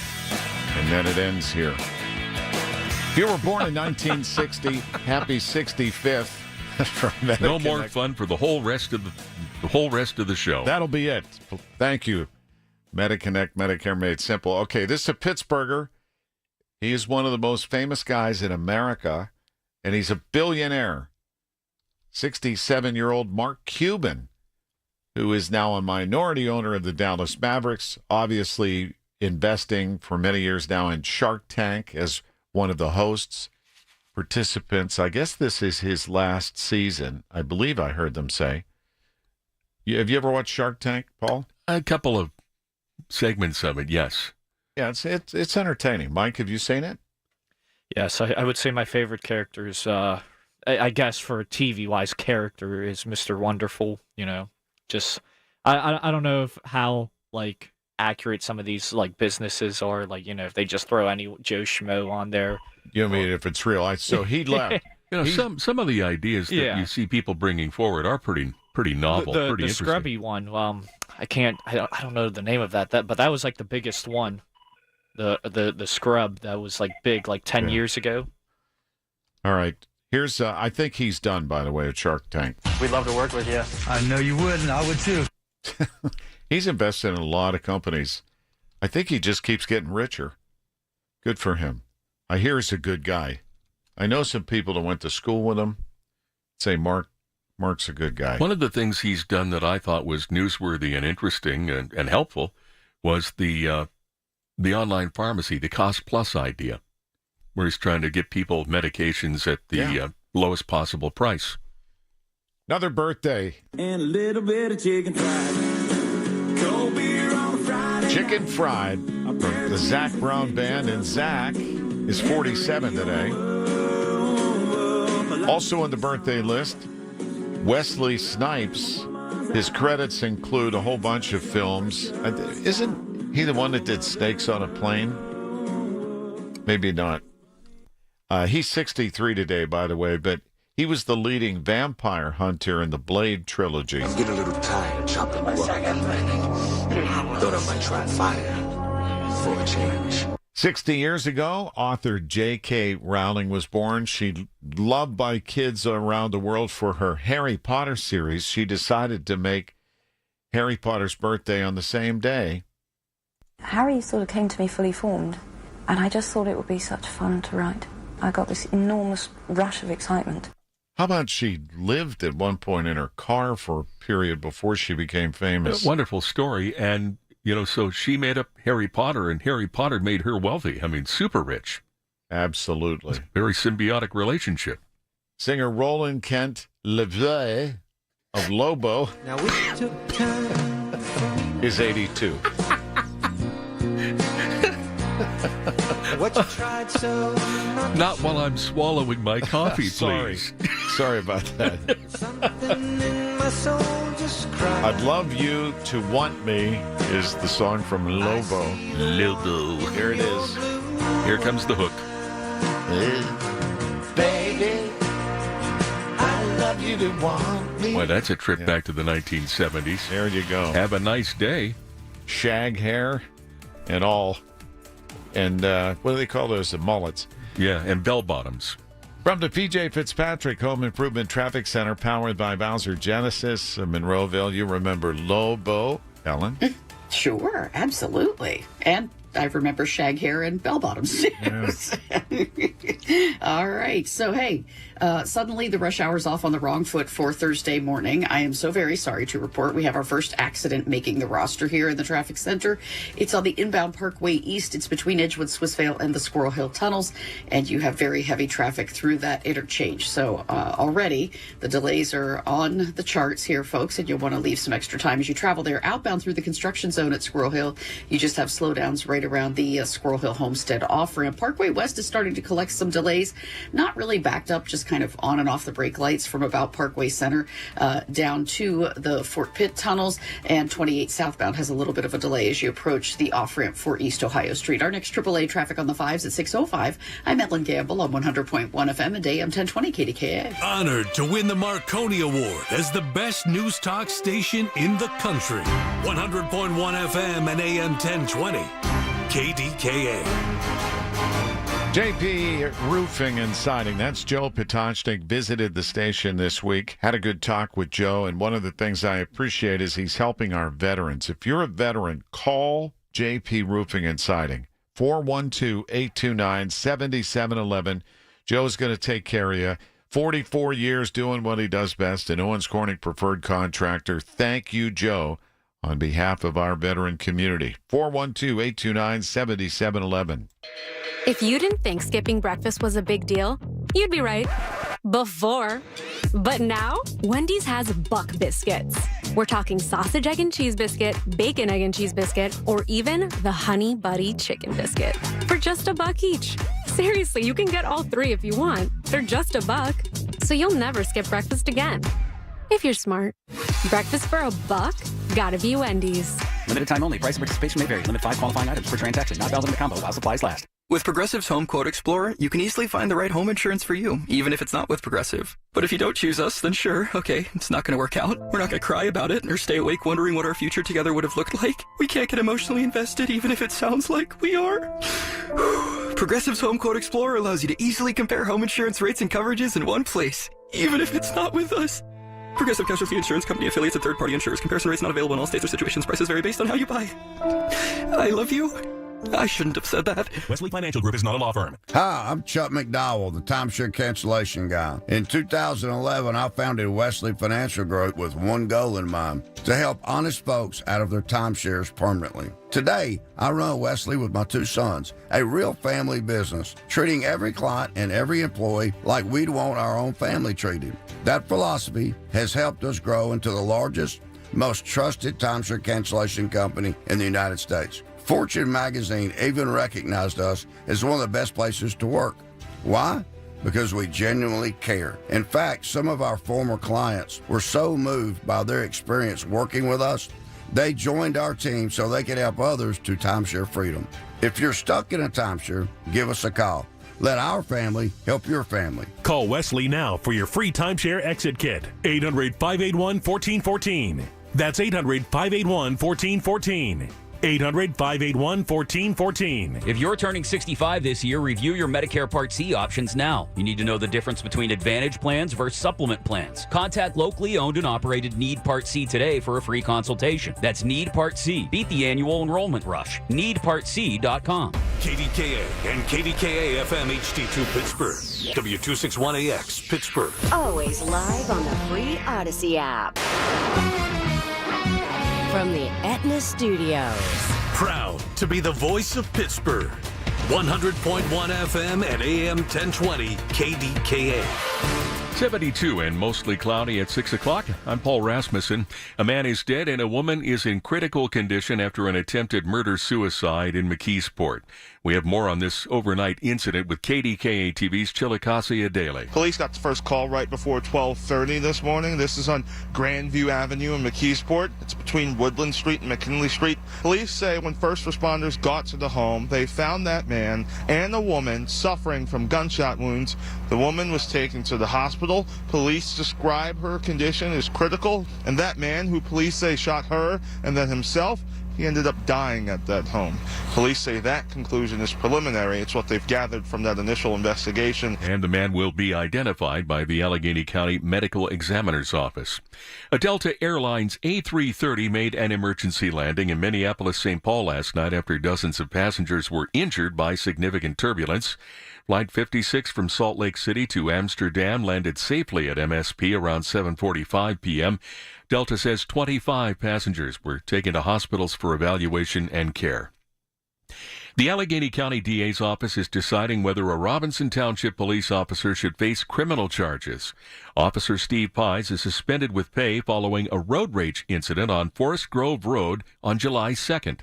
And then it ends here. If you were born in 1960, happy 65th. From no more fun for the whole rest of the show. That'll be it. Thank you. MediConnect, Medicare Made Simple. Okay, this is a Pittsburgher. He is one of the most famous guys in America, and he's a billionaire. 67-year-old Mark Cuban, who is now a minority owner of the Dallas Mavericks, obviously investing for many years now in Shark Tank as one of the hosts, participants. I guess this is his last season, I believe I heard them say. Have you ever watched Shark Tank, Paul? A couple of segments of it, yes. Yeah, it's entertaining. Mike, have you seen it? Yes, I would say my favorite character is, I guess for a TV-wise character, is Mr. Wonderful. You know, just I don't know how like accurate some of these like businesses are. Like, you know, if they just throw any Joe Schmo on there. You mean if it's real? So he left. You know, some of the ideas that you see people bringing forward are pretty novel, pretty interesting. The scrubby one. I don't know the name of that, but that was like the biggest one. The scrub that was like big like 10 years ago. All right. Here's, I think he's done, by the way, at Shark Tank. We'd love to work with you. I know you would, and I would too. He's invested in a lot of companies. I think he just keeps getting richer. Good for him. I hear he's a good guy. I know some people that went to school with him say Mark's a good guy. One of the things he's done that I thought was newsworthy and interesting and helpful was the online pharmacy, the Cost Plus idea, where he's trying to get people medications at the lowest possible price. Another birthday. And a little bit of chicken fried. Cold beer on a Friday. Chicken Fried from the Zach Brown Band. And Zach is 47 today. Also on the birthday list, Wesley Snipes. His credits include a whole bunch of films. Isn't he the one that did Snakes on a Plane? Maybe not. He's 63 today, by the way, but he was the leading vampire hunter in the Blade trilogy. I'm getting a little tired of chopping wood. Thought I might try fire for a change. 60 years ago, author J.K. Rowling was born. She loved by kids around the world for her Harry Potter series. She decided to make Harry Potter's birthday on the same day. Harry sort of came to me fully formed, and I just thought it would be such fun to write. I got this enormous rush of excitement. How about she lived at one point in her car for a period before she became famous? A wonderful story. And, you know, so she made up Harry Potter, and Harry Potter made her wealthy. I mean, super rich. Absolutely. Very symbiotic relationship. Singer Roland Kent Levey of Lobo Now we took time. is 82. What you tried so Not while I'm swallowing my coffee, please. Sorry about that. Something in my soul just cried. I'd Love You to Want Me is the song from Lobo. Lobo. Here it is. Here comes the hook. Baby, I love you to want me. Well, that's a trip back to the 1970s. There you go. Have a nice day. Shag hair and all. And what do they call those? The mullets. Yeah, and bell bottoms. From the P.J. Fitzpatrick Home Improvement Traffic Center, powered by Bowser Genesis of Monroeville. You remember Lobo, Ellen? Sure, absolutely. And I remember shag hair and bell bottoms. Yes. All right. So, hey, suddenly the rush hour is off on the wrong foot for Thursday morning. I am so very sorry to report we have our first accident making the roster here in the traffic center. It's on the inbound Parkway East. It's between Edgewood, Swissvale, and the Squirrel Hill tunnels, and you have very heavy traffic through that interchange. So already the delays are on the charts here, folks, and you'll want to leave some extra time as you travel there. Outbound through the construction zone at Squirrel Hill, you just have slowdowns right around the Squirrel Hill Homestead off-ramp. Parkway West is starting to collect some delays, not really backed up, just kind of on and off the brake lights from about Parkway Center down to the Fort Pitt tunnels, and 28 southbound has a little bit of a delay as you approach the off-ramp for East Ohio Street. Our next AAA traffic on the 5s at 6:05. I'm Ellen Gamble on 100.1 FM and AM 1020 KDKA. Honored to win the Marconi Award as the best news talk station in the country. 100.1 FM and AM 1020 KDKA. JP Roofing and Siding. That's Joe Potocznik. Visited the station this week. Had a good talk with Joe. And one of the things I appreciate is he's helping our veterans. If you're a veteran, call JP Roofing and Siding. 412-829-7711. Joe's going to take care of you. 44 years doing what he does best. An Owens Corning preferred contractor. Thank you, Joe, on behalf of our veteran community. 412-829-7711. If you didn't think skipping breakfast was a big deal, you'd be right. Before. But now, Wendy's has Buck Biscuits. We're talking sausage, egg, and cheese biscuit, bacon, egg, and cheese biscuit, or even the Honey Buddy Chicken Biscuit for just $1 each. Seriously, you can get all three if you want. They're just $1, so you'll never skip breakfast again. If you're smart. Breakfast for $1? Gotta be Wendy's. Limited time only. Price and participation may vary. Limit 5 qualifying items per transaction. Not valid in the combo while supplies last. With Progressive's Home Quote Explorer, you can easily find the right home insurance for you, even if it's not with Progressive. But if you don't choose us, then sure, okay, it's not going to work out. We're not going to cry about it or stay awake wondering what our future together would have looked like. We can't get emotionally invested, even if it sounds like we are. Progressive's Home Quote Explorer allows you to easily compare home insurance rates and coverages in one place, even if it's not with us. Progressive Casualty Insurance Company affiliates and third-party insurers. Comparison rates not available in all states or situations. Prices vary based on how you buy. I love you. I shouldn't have said that. Wesley Financial Group is not a law firm. Hi, I'm Chuck McDowell, the timeshare cancellation guy. In 2011, I founded Wesley Financial Group with one goal in mind, to help honest folks out of their timeshares permanently. Today, I run Wesley with my 2 sons, a real family business, treating every client and every employee like we'd want our own family treated. That philosophy has helped us grow into the largest, most trusted timeshare cancellation company in the United States. Fortune magazine even recognized us as one of the best places to work. Why? Because we genuinely care. In fact, some of our former clients were so moved by their experience working with us, they joined our team so they could help others to timeshare freedom. If you're stuck in a timeshare, give us a call. Let our family help your family. Call Wesley now for your free timeshare exit kit. 800-581-1414. That's 800-581-1414. 800-581-1414. If you're turning 65 this year, review your Medicare Part C options now. You need to know the difference between Advantage plans versus supplement plans. Contact locally owned and operated Need Part C today for a free consultation. That's Need Part C. Beat the annual enrollment rush. NeedPartC.com. KDKA and KDKA-FM HD2 Pittsburgh. W261AX Pittsburgh. Always live on the free Odyssey app. From the Aetna Studios. Proud to be the voice of Pittsburgh. 100.1 FM and AM 1020 KDKA. 72 and mostly cloudy at 6 o'clock. I'm Paul Rasmussen. A man is dead and a woman is in critical condition after an attempted murder-suicide in McKeesport. We have more on this overnight incident with KDKA TV's Chillicothe Daily. Police got the first call right before 12:30 this morning. This is on Grandview Avenue in McKeesport. It's between Woodland Street and McKinley Street. Police say when first responders got to the home, they found that man and a woman suffering from gunshot wounds. The woman was taken to the hospital. Police describe her condition as critical, and that man, who police say shot her and then himself, he ended up dying at that home. Police say that conclusion is preliminary. It's what they've gathered from that initial investigation. And the man will be identified by the Allegheny County Medical Examiner's Office. A Delta Airlines A330 made an emergency landing in Minneapolis-St. Paul last night after dozens of passengers were injured by significant turbulence. Flight 56 from Salt Lake City to Amsterdam landed safely at MSP around 7:45 p.m. Delta says 25 passengers were taken to hospitals for evaluation and care. The Allegheny County DA's office is deciding whether a Robinson Township police officer should face criminal charges. Officer Steve Pies is suspended with pay following a road rage incident on Forest Grove Road on July 2nd.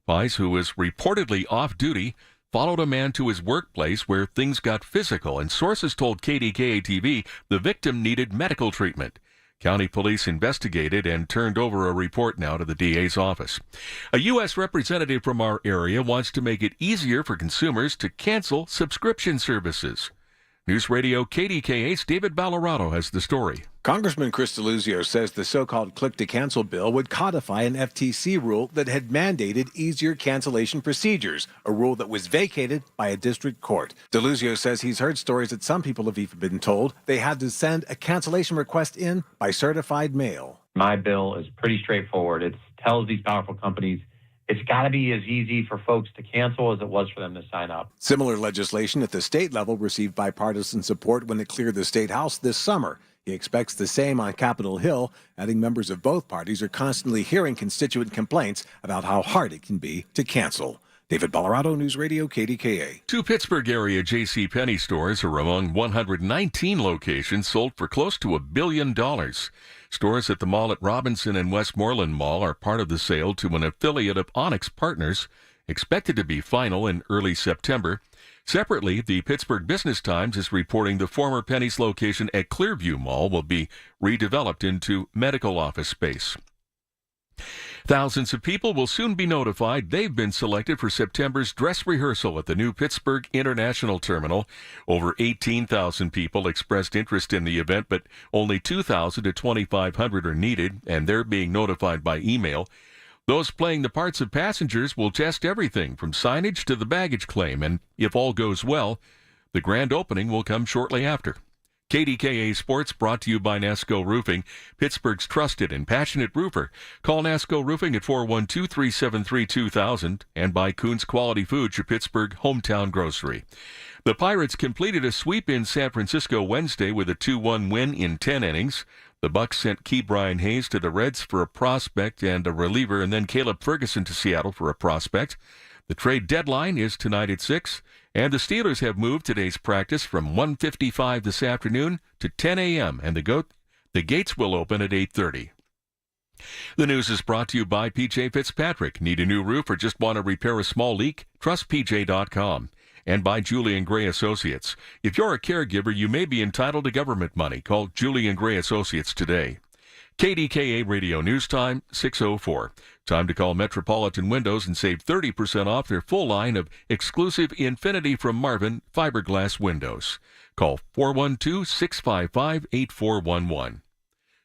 Pies, who was reportedly off duty, followed a man to his workplace where things got physical, and sources told KDKA-TV the victim needed medical treatment. County police investigated and turned over a report now to the DA's office. A U.S. representative from our area wants to make it easier for consumers to cancel subscription services. News Radio KDKA's David Ballarado has the story. Congressman Chris DeLuzio says the so-called click-to-cancel bill would codify an FTC rule that had mandated easier cancellation procedures, a rule that was vacated by a district court. DeLuzio says he's heard stories that some people have even been told they had to send a cancellation request in by certified mail. My bill is pretty straightforward. It tells these powerful companies it's got to be as easy for folks to cancel as it was for them to sign up. Similar legislation at the state level received bipartisan support when it cleared the state house this summer. He expects the same on Capitol Hill, adding members of both parties are constantly hearing constituent complaints about how hard it can be to cancel. David Ballarado, News Radio KDKA. Two Pittsburgh area JCPenney stores are among 119 locations sold for close to $1 billion. Stores at the mall at Robinson and Westmoreland Mall are part of the sale to an affiliate of Onyx Partners, expected to be final in early September. Separately, the Pittsburgh Business Times is reporting the former Penny's location at Clearview Mall will be redeveloped into medical office space. Thousands of people will soon be notified they've been selected for September's dress rehearsal at the new Pittsburgh International Terminal. Over 18,000 people expressed interest in the event, but only 2,000 to 2,500 are needed, and they're being notified by email. Those playing the parts of passengers will test everything from signage to the baggage claim, and if all goes well, the grand opening will come shortly after. KDKA Sports brought to you by Nasco Roofing, Pittsburgh's trusted and passionate roofer. Call Nasco Roofing at 412-373-2000 and by Coons Quality Foods, your Pittsburgh hometown grocery. The Pirates completed a sweep in San Francisco Wednesday with a 2-1 win in 10 innings. The Bucks sent Key Brian Hayes to the Reds for a prospect and a reliever, and then Caleb Ferguson to Seattle for a prospect. The trade deadline is tonight at 6, and the Steelers have moved today's practice from 1:55 this afternoon to 10 a.m., and the gates will open at 8:30. The news is brought to you by P.J. Fitzpatrick. Need a new roof or just want to repair a small leak? Trust PJ.com. And by Julian Gray Associates. If you're a caregiver, you may be entitled to government money. Call Julian Gray Associates today. KDKA Radio News Time, 6:04. Time to call Metropolitan Windows and save 30% off their full line of exclusive Infinity from Marvin fiberglass windows. Call 412-655-8411.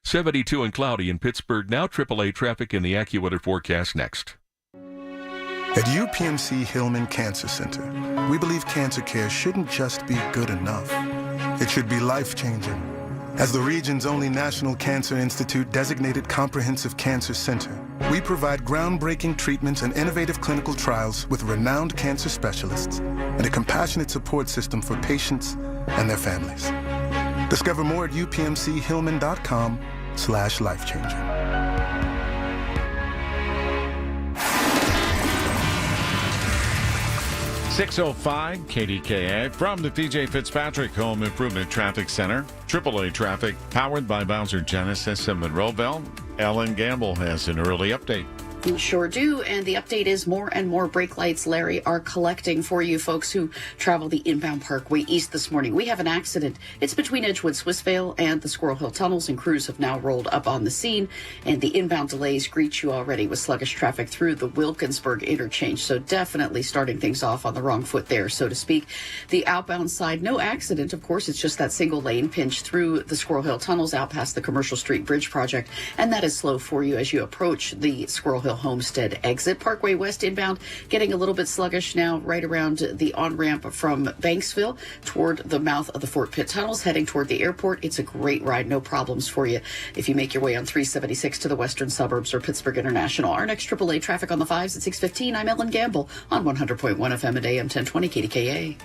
72 and cloudy in Pittsburgh now. AAA traffic in the AccuWeather forecast next. At UPMC Hillman Cancer Center, we believe cancer care shouldn't just be good enough. It should be life-changing. As the region's only National Cancer Institute designated comprehensive cancer center, we provide groundbreaking treatments and innovative clinical trials with renowned cancer specialists and a compassionate support system for patients and their families. Discover more at upmchillman.com/lifechanging. .605 KDKA from the PJ Fitzpatrick Home Improvement Traffic Center. AAA traffic powered by Bowser Genesis in Monroeville. Ellen Gamble has an early update. You sure do, and the update is more and more brake lights, Larry, are collecting for you folks who travel the inbound Parkway East this morning. We have an accident. It's between Edgewood, Swissvale, and the Squirrel Hill tunnels, and crews have now rolled up on the scene, and the inbound delays greet you already with sluggish traffic through the Wilkinsburg interchange, so definitely starting things off on the wrong foot there, so to speak. The outbound side, no accident, of course, it's just that single lane pinch through the Squirrel Hill tunnels out past the Commercial Street Bridge project, and that is slow for you as you approach the Squirrel Hill the Homestead exit. Parkway West inbound getting a little bit sluggish now right around the on-ramp from Banksville toward the mouth of the Fort Pitt tunnels, heading toward the airport. It's a great ride, no problems for you if you make your way on 376 to the western suburbs or Pittsburgh International. Our next AAA traffic on the 5s at 6:15. I'm Ellen Gamble on 100.1 FM and AM 1020 KDKA.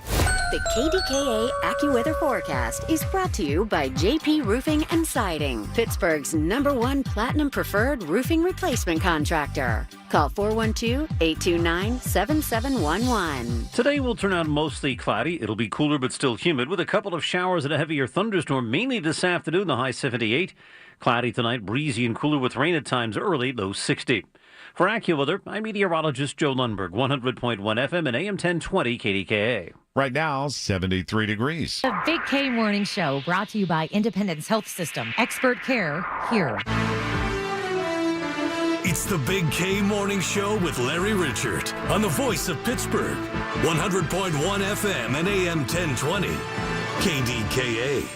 The KDKA AccuWeather forecast is brought to you by JP Roofing and Siding, Pittsburgh's #1 Platinum Preferred Roofing Replacement Contractor. Call 412-829-7711. Today will turn out mostly cloudy. It'll be cooler but still humid with a couple of showers and a heavier thunderstorm, mainly this afternoon, the high 78. Cloudy tonight, breezy and cooler with rain at times early, low 60. For AccuWeather, I'm meteorologist Joe Lundberg, 100.1 FM and AM 1020 KDKA. Right now, 73 degrees. The Big K Morning Show, brought to you by Independence Health System. Expert care here. It's the Big K Morning Show with Larry Richert on the voice of Pittsburgh, 100.1 FM and AM 1020 KDKA.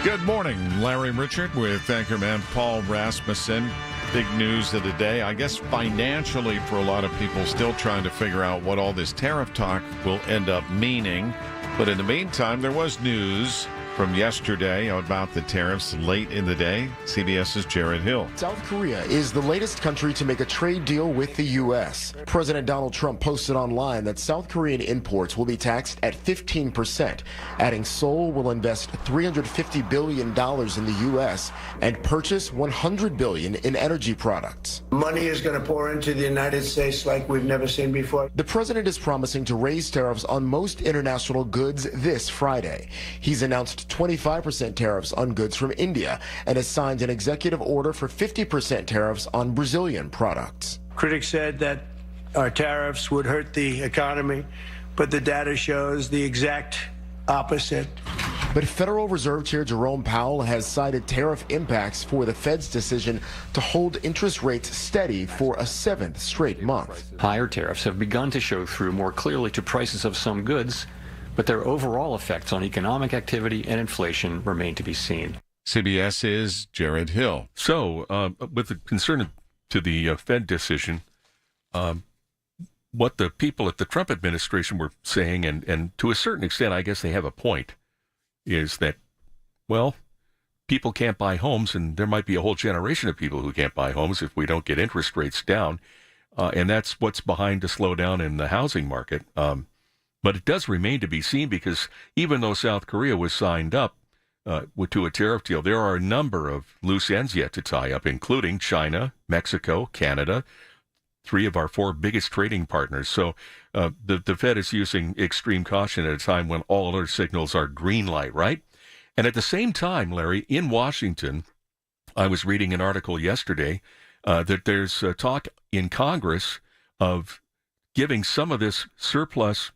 Good morning, Larry Richert with anchorman Paul Rasmussen. Big news of the day, I guess financially for a lot of people still trying to figure out what all this tariff talk will end up meaning. But in the meantime, there was news from yesterday about the tariffs late in the day. CBS's Jared Hill. South Korea is the latest country to make a trade deal with the U.S. President Donald Trump posted online that South Korean imports will be taxed at 15%, adding Seoul will invest $350 billion in the U.S. and purchase $100 billion in energy products. Money is going to pour into the United States like we've never seen before. The president is promising to raise tariffs on most international goods this Friday. He's announced 25% tariffs on goods from India and has signed an executive order for 50% tariffs on Brazilian products. Critics said that our tariffs would hurt the economy, but the data shows the exact opposite. But Federal Reserve Chair Jerome Powell has cited tariff impacts for the Fed's decision to hold interest rates steady for a 7th straight month. Higher tariffs have begun to show through more clearly to prices of some goods, but their overall effects on economic activity and inflation remain to be seen. CBS's Jared Hill. So, with the concern to the Fed decision, what the people at the Trump administration were saying, and to a certain extent, I guess they have a point, is that, well, people can't buy homes, and there might be a whole generation of people who can't buy homes if we don't get interest rates down, and that's what's behind the slowdown in the housing market. But it does remain to be seen because even though South Korea was signed up to a tariff deal, there are a number of loose ends yet to tie up, including China, Mexico, Canada, 3 of our 4 biggest trading partners. So the Fed is using extreme caution at a time when all other signals are green light, right? And at the same time, Larry, in Washington, I was reading an article yesterday that there's talk in Congress of giving some of this surplus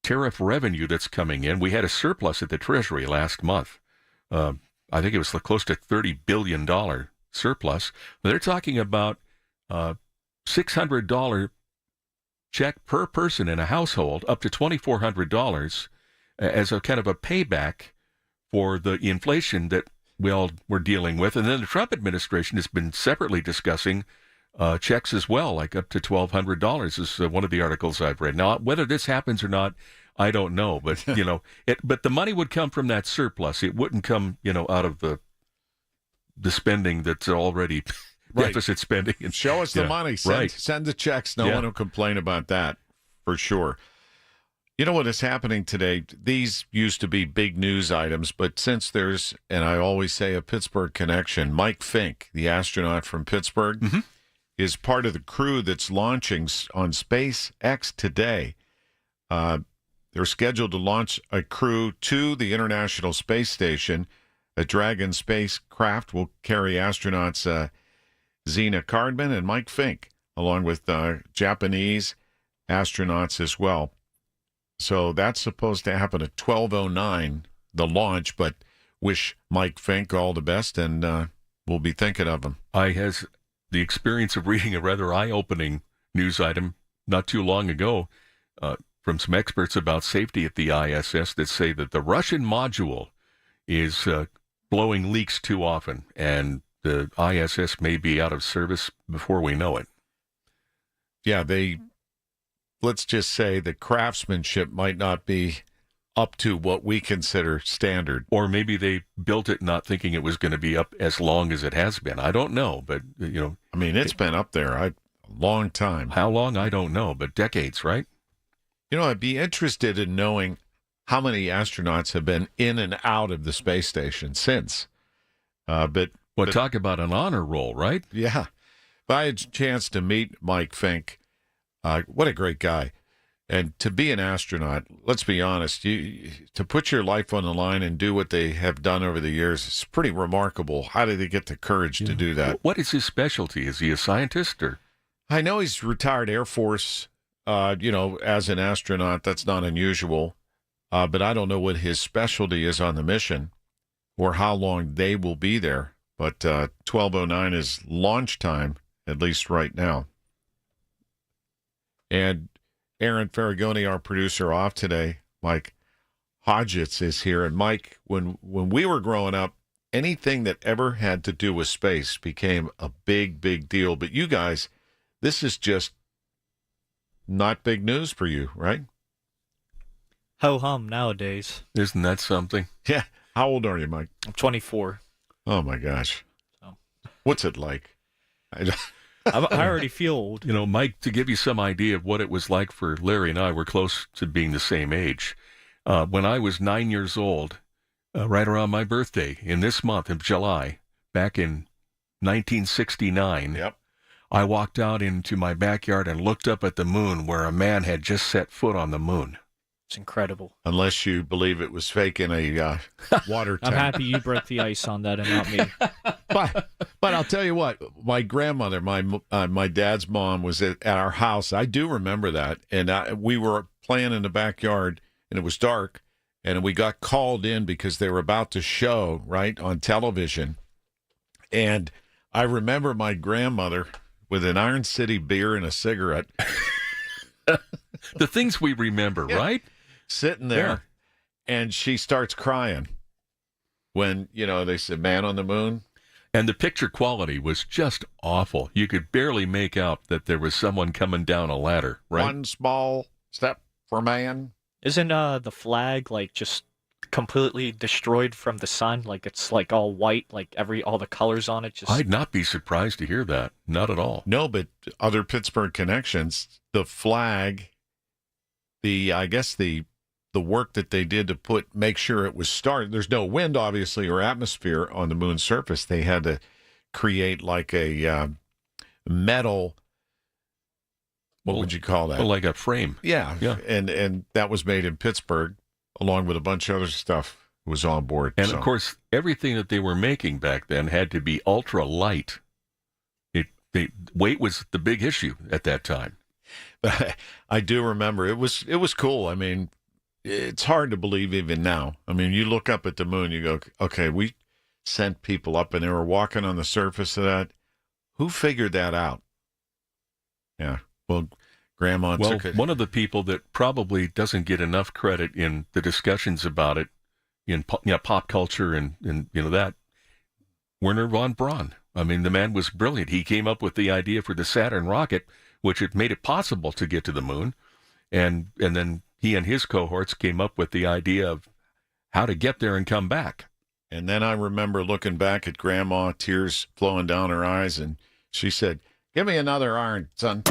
tariff revenue that's coming in. We had a surplus at the Treasury last month. I think it was close to $30 billion surplus. They're talking about $600 check per person in a household, up to $2,400 as a kind of a payback for the inflation that we're dealing with. And then the Trump administration has been separately discussing checks as well, like up to $1,200 is one of the articles I've read. Now, whether this happens or not, I don't know. But, but the money would come from that surplus. It wouldn't come, out of the spending that's already deficit spending. And, show us the money. Send the checks. No one will complain about that, for sure. You know what is happening today? These used to be big news items, but since there's, and I always say, a Pittsburgh connection, Mike Fink, the astronaut from Pittsburgh, is part of the crew that's launching on SpaceX today. They're scheduled to launch a crew to the International Space Station. A Dragon spacecraft will carry astronauts Zena Cardman and Mike Fink, along with Japanese astronauts as well. So that's supposed to happen at 12:09, the launch, but wish Mike Fink all the best, and we'll be thinking of him. I has the experience of reading a rather eye-opening news item not too long ago from some experts about safety at the ISS that say that the Russian module is blowing leaks too often, and the ISS may be out of service before we know it. Yeah, let's just say the craftsmanship might not be up to what we consider standard. Or maybe they built it not thinking it was going to be up as long as it has been. I don't know, but, I mean, it's been up there a long time. How long, I don't know, but decades, right? I'd be interested in knowing how many astronauts have been in and out of the space station since. But talk about an honor roll, right? Yeah. But I had a chance to meet Mike Fink. What a great guy. And to be an astronaut, let's be honest, to put your life on the line and do what they have done over the years, it's pretty remarkable. How did they get the courage to do that? What is his specialty? Is he a scientist or? I know he's retired Air Force, as an astronaut. That's not unusual. But I don't know what his specialty is on the mission or how long they will be there. But 12:09 is launch time, at least right now. And Aaron Ferragoni, our producer, off today. Mike Hodgetts is here. And Mike, when we were growing up, anything that ever had to do with space became a big, big deal. But you guys, this is just not big news for you, right? Ho-hum nowadays. Isn't that something? Yeah. How old are you, Mike? I'm 24. Oh, my gosh. So. What's it like? I already feel old. Mike, to give you some idea of what it was like for Larry and I, we're close to being the same age. When I was 9 years old, right around my birthday, in this month of July, back in 1969, yep. I walked out into my backyard and looked up at the moon where a man had just set foot on the moon. It's incredible. Unless you believe it was fake in a water tank. I'm happy you broke the ice on that and not me. But I'll tell you what, my grandmother, my dad's mom, was at our house. I do remember that. And we were playing in the backyard, and it was dark, and we got called in because they were about to show, right, on television. And I remember my grandmother with an Iron City beer and a cigarette. The things we remember, yeah. Right? Sitting there, and she starts crying when, they said, man on the moon. And the picture quality was just awful. You could barely make out that there was someone coming down a ladder, right? One small step for man. Isn't the flag, just completely destroyed from the sun? It's all white, all the colors on it. I'd not be surprised to hear that. Not at all. No, but other Pittsburgh connections, the flag, the work that they did to make sure it was started. There's no wind, obviously, or atmosphere on the moon's surface. They had to create a metal. What would you call that? Well, like a frame. Yeah. And that was made in Pittsburgh, along with a bunch of other stuff was on board. And of course, everything that they were making back then had to be ultra light. Weight was the big issue at that time. But I do remember it was cool. I mean, it's hard to believe even now. I mean, you look up at the moon, you go, okay, we sent people up and they were walking on the surface of that. Who figured that out? Yeah. Well, Grandma took it. One of the people that probably doesn't get enough credit in the discussions about it in pop culture and that, Wernher von Braun. I mean, the man was brilliant. He came up with the idea for the Saturn rocket, which had made it possible to get to the moon. And then he and his cohorts came up with the idea of how to get there and come back. And then I remember looking back at Grandma, tears flowing down her eyes, and she said, "Give me another iron, son."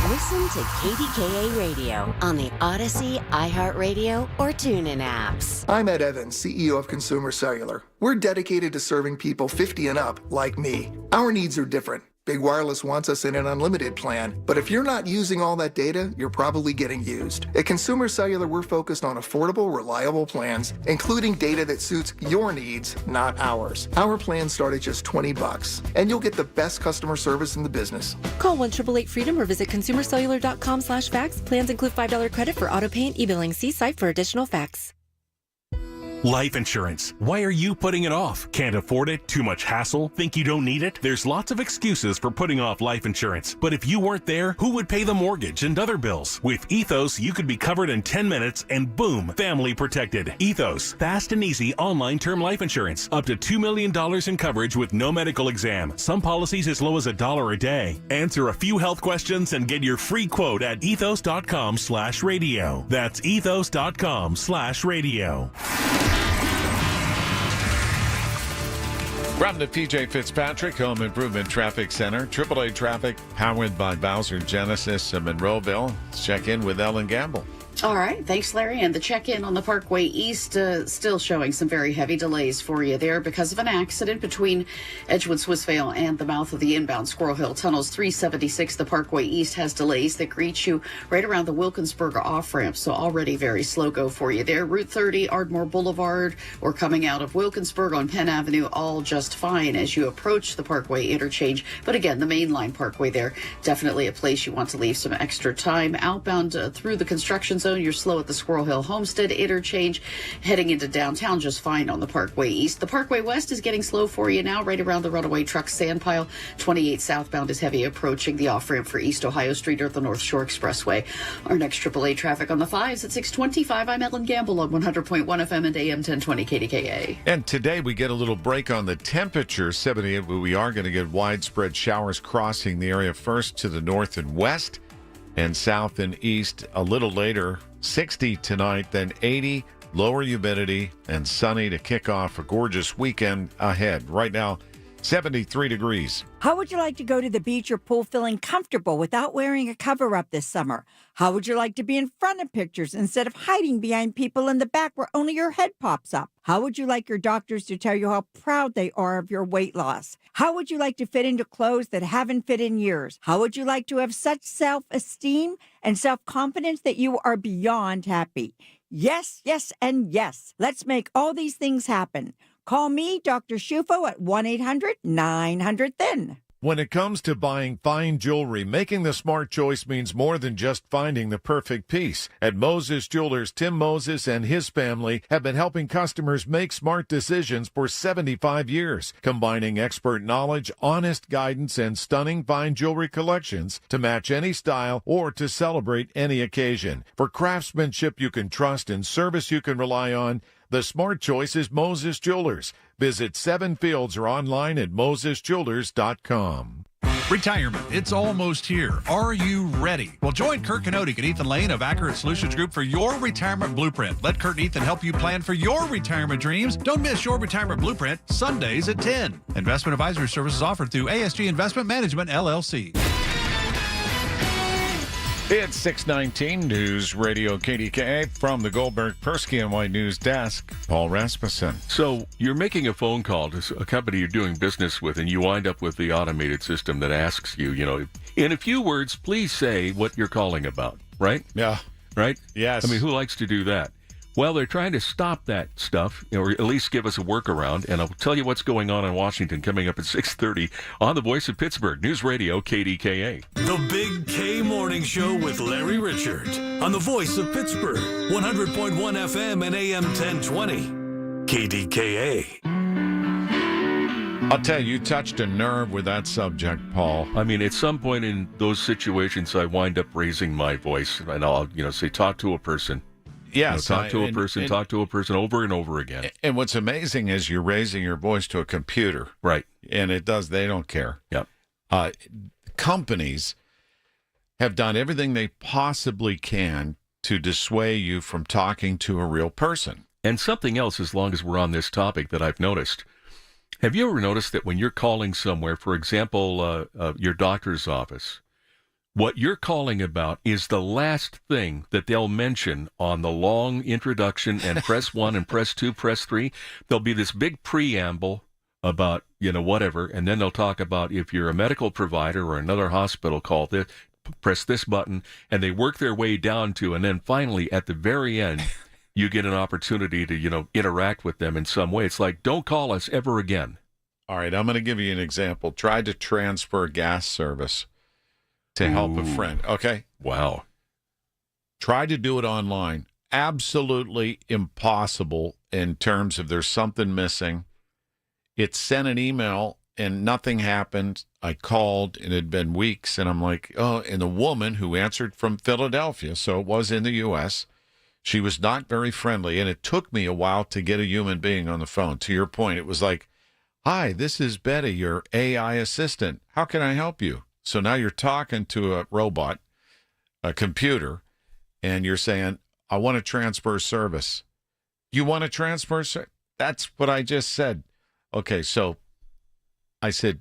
Listen to KDKA Radio on the Odyssey, iHeartRadio, or TuneIn apps. I'm Ed Evans, CEO of Consumer Cellular. We're dedicated to serving people 50 and up, like me. Our needs are different. Big Wireless wants us in an unlimited plan, but if you're not using all that data, you're probably getting used. At Consumer Cellular, we're focused on affordable, reliable plans, including data that suits your needs, not ours. Our plans start at just $20, and you'll get the best customer service in the business. Call 1-888-FREEDOM or visit consumercellular.com/facts. Plans include $5 credit for auto pay and e-billing. See site for additional facts. Life insurance. Why are you putting it off? Can't afford it? Too much hassle? Think you don't need it? There's lots of excuses for putting off life insurance. But if you weren't there, who would pay the mortgage and other bills? With Ethos, you could be covered in 10 minutes and boom, family protected. Ethos, fast and easy online term life insurance. Up to $2 million in coverage with no medical exam. Some policies as low as $1 a day. Answer a few health questions and get your free quote at ethos.com/radio. That's ethos.com/radio. From the PJ Fitzpatrick Home Improvement Traffic Center, AAA traffic powered by Bowser Genesis of Monroeville. Let's check in with Ellen Gamble. All right. Thanks, Larry. And the check-in on the Parkway East still showing some very heavy delays for you there because of an accident between Edgewood, Swissvale, and the mouth of the inbound Squirrel Hill Tunnels. 376, the Parkway East has delays that greet you right around the Wilkinsburg off-ramp, so already very slow go for you there. Route 30, Ardmore Boulevard, or coming out of Wilkinsburg on Penn Avenue, all just fine as you approach the Parkway interchange. But again, the mainline Parkway there, definitely a place you want to leave some extra time. Outbound through the construction zone, you're slow at the Squirrel Hill Homestead interchange. Heading into downtown just fine on the Parkway East. The Parkway West is getting slow for you now, right around the runaway truck sand pile. 28 southbound is heavy approaching the off-ramp for East Ohio Street or the North Shore Expressway. Our next AAA traffic on the 5s at 6:25. I'm Ellen Gamble on 100.1 FM and AM 1020 KDKA. And today we get a little break on the temperature. 78, we are going to get widespread showers crossing the area first to the north and west and south and east a little later. 60 tonight, then 80, lower humidity, and sunny to kick off a gorgeous weekend ahead. Right now, 73 degrees. How would you like to go to the beach or pool feeling comfortable without wearing a cover-up this summer? How would you like to be in front of pictures instead of hiding behind people in the back where only your head pops up? How would you like your doctors to tell you how proud they are of your weight loss? How would you like to fit into clothes that haven't fit in years? How would you like to have such self-esteem and self-confidence that you are beyond happy? Yes, yes, and yes. Let's make all these things happen. Call me, Dr. Shufo, at 1-800-900-THIN. When it comes to buying fine jewelry, making the smart choice means more than just finding the perfect piece. At Moses Jewelers, Tim Moses and his family have been helping customers make smart decisions for 75 years, combining expert knowledge, honest guidance, and stunning fine jewelry collections to match any style or to celebrate any occasion. For craftsmanship you can trust and service you can rely on, the smart choice is Moses Jewelers. Visit 7 Fields or online at mosesjewelers.com. Retirement, it's almost here. Are you ready? Well, join Kurt Kanodik and Ethan Lane of Accurate Solutions Group for your retirement blueprint. Let Kurt and Ethan help you plan for your retirement dreams. Don't miss your retirement blueprint, Sundays at 10. Investment advisory services offered through ASG Investment Management, LLC. It's 619 News Radio KDKA from the Goldberg Persky and White News Desk. Paul Rasmussen. So you're making a phone call to a company you're doing business with, and you wind up with the automated system that asks you, in a few words, please say what you're calling about, right? Yeah. Right? Yes. I mean, who likes to do that? Well, they're trying to stop that stuff, or at least give us a workaround, and I'll tell you what's going on in Washington coming up at 6:30 on the Voice of Pittsburgh, News Radio KDKA. The Big K Morning Show with Larry Richert on the Voice of Pittsburgh, 100.1 FM and AM 1020, KDKA. I'll tell you touched a nerve with that subject, Paul. I mean, at some point in those situations, I wind up raising my voice, and I'll, say, talk to a person. Yes. Talk to a person over and over again. And what's amazing is you're raising your voice to a computer. Right. And they don't care. Yep. Companies have done everything they possibly can to dissuade you from talking to a real person. And something else, as long as we're on this topic, that I've noticed. Have you ever noticed that when you're calling somewhere, for example, your doctor's office, what you're calling about is the last thing that they'll mention on the long introduction and press 1 and press 2, press 3. There'll be this big preamble about, whatever, and then they'll talk about if you're a medical provider or another hospital, call this, press this button, and they work their way down to, and then finally at the very end, you get an opportunity to, interact with them in some way. It's like, don't call us ever again. All right, I'm going to give you an example. Try to transfer gas service to help a friend. Okay. Wow. Try to do it online. absolutely impossible in terms of there's something missing. It sent an email and nothing happened. I called and it had been weeks, and I'm like, oh, and the woman who answered from Philadelphia, so it was in the U.S., she was not very friendly, and it took me a while to get a human being on the phone. To your point, it was like, hi, this is Betty, your AI assistant. How can I help you? So now you're talking to a robot, a computer, and you're saying, I want to transfer service. You want to transfer service? That's what I just said. Okay, so I said,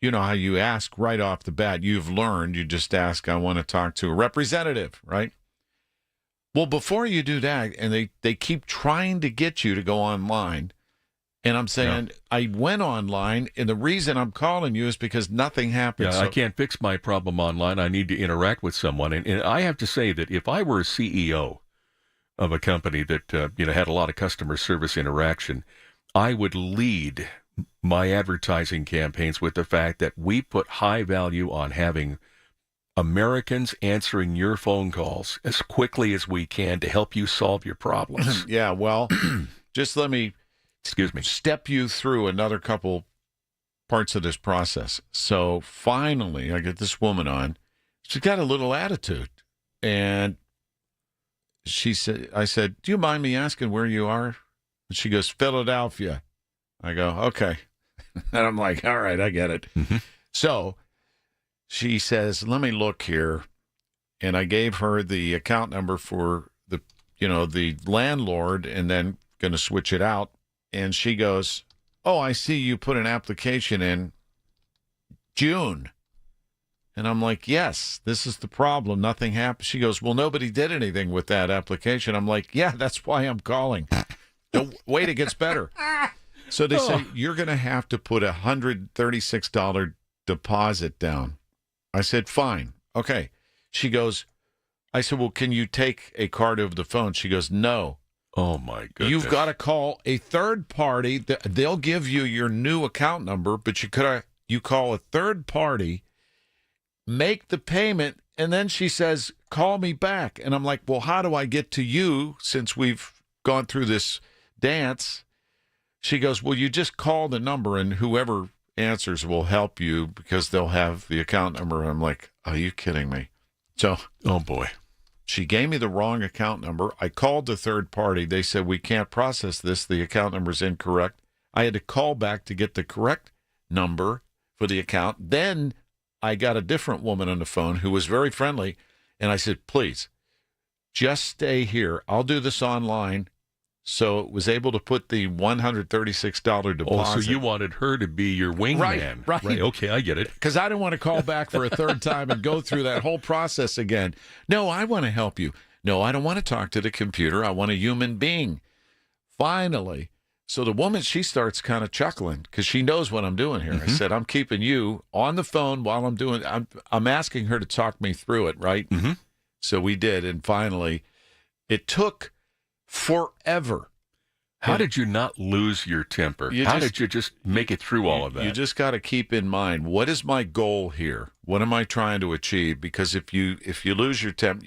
you know how you ask right off the bat, you've learned, you just ask, I want to talk to a representative, right? Well, before you do that, and they keep trying to get you to go online, and I'm saying, I went online, and the reason I'm calling you is because nothing happened. Yeah, I can't fix my problem online. I need to interact with someone. And I have to say that if I were a CEO of a company that had a lot of customer service interaction, I would lead my advertising campaigns with the fact that we put high value on having Americans answering your phone calls as quickly as we can to help you solve your problems. Yeah, well, just let me step you through another couple parts of this process. So finally, I get this woman on. She's got a little attitude. And I said, do you mind me asking where you are? And she goes, Philadelphia. I go, okay. And I'm like, all right, I get it. Mm-hmm. So she says, let me look here. And I gave her the account number for the landlord, and then going to switch it out. And she goes, oh, I see you put an application in June. And I'm like, yes, this is the problem. Nothing happened. She goes, well, nobody did anything with that application. I'm like, yeah, that's why I'm calling. Wait, it gets better. So they say, you're going to have to put $136 deposit down. I said, fine. Okay. She goes, I said, well, can you take a card over the phone? She goes, no. Oh, my goodness. You've got to call a third party. They'll give you your new account number, but you call a third party, make the payment, and then she says, call me back. And I'm like, well, how do I get to you since we've gone through this dance? She goes, well, you just call the number, and whoever answers will help you because they'll have the account number. I'm like, are you kidding me? So, oh, boy. She gave me the wrong account number. I called the third party. They said, we can't process this. The account number is incorrect. I had to call back to get the correct number for the account. Then I got a different woman on the phone who was very friendly. And I said, please, just stay here. I'll do this online. So it was able to put the $136 deposit. Oh, so you wanted her to be your wingman. Right. Okay, I get it. Because I didn't want to call back for a third time and go through that whole process again. No, I want to help you. No, I don't want to talk to the computer. I want a human being. Finally, so the woman, she starts kind of chuckling because she knows what I'm doing here. Mm-hmm. I said, I'm keeping you on the phone while I'm asking her to talk me through it, right? Mm-hmm. So we did, and finally, it took forever. How did you not lose your temper? How did you just make it through all of that? You just got to keep in mind, what is my goal here? What am I trying to achieve? Because if you lose your temper,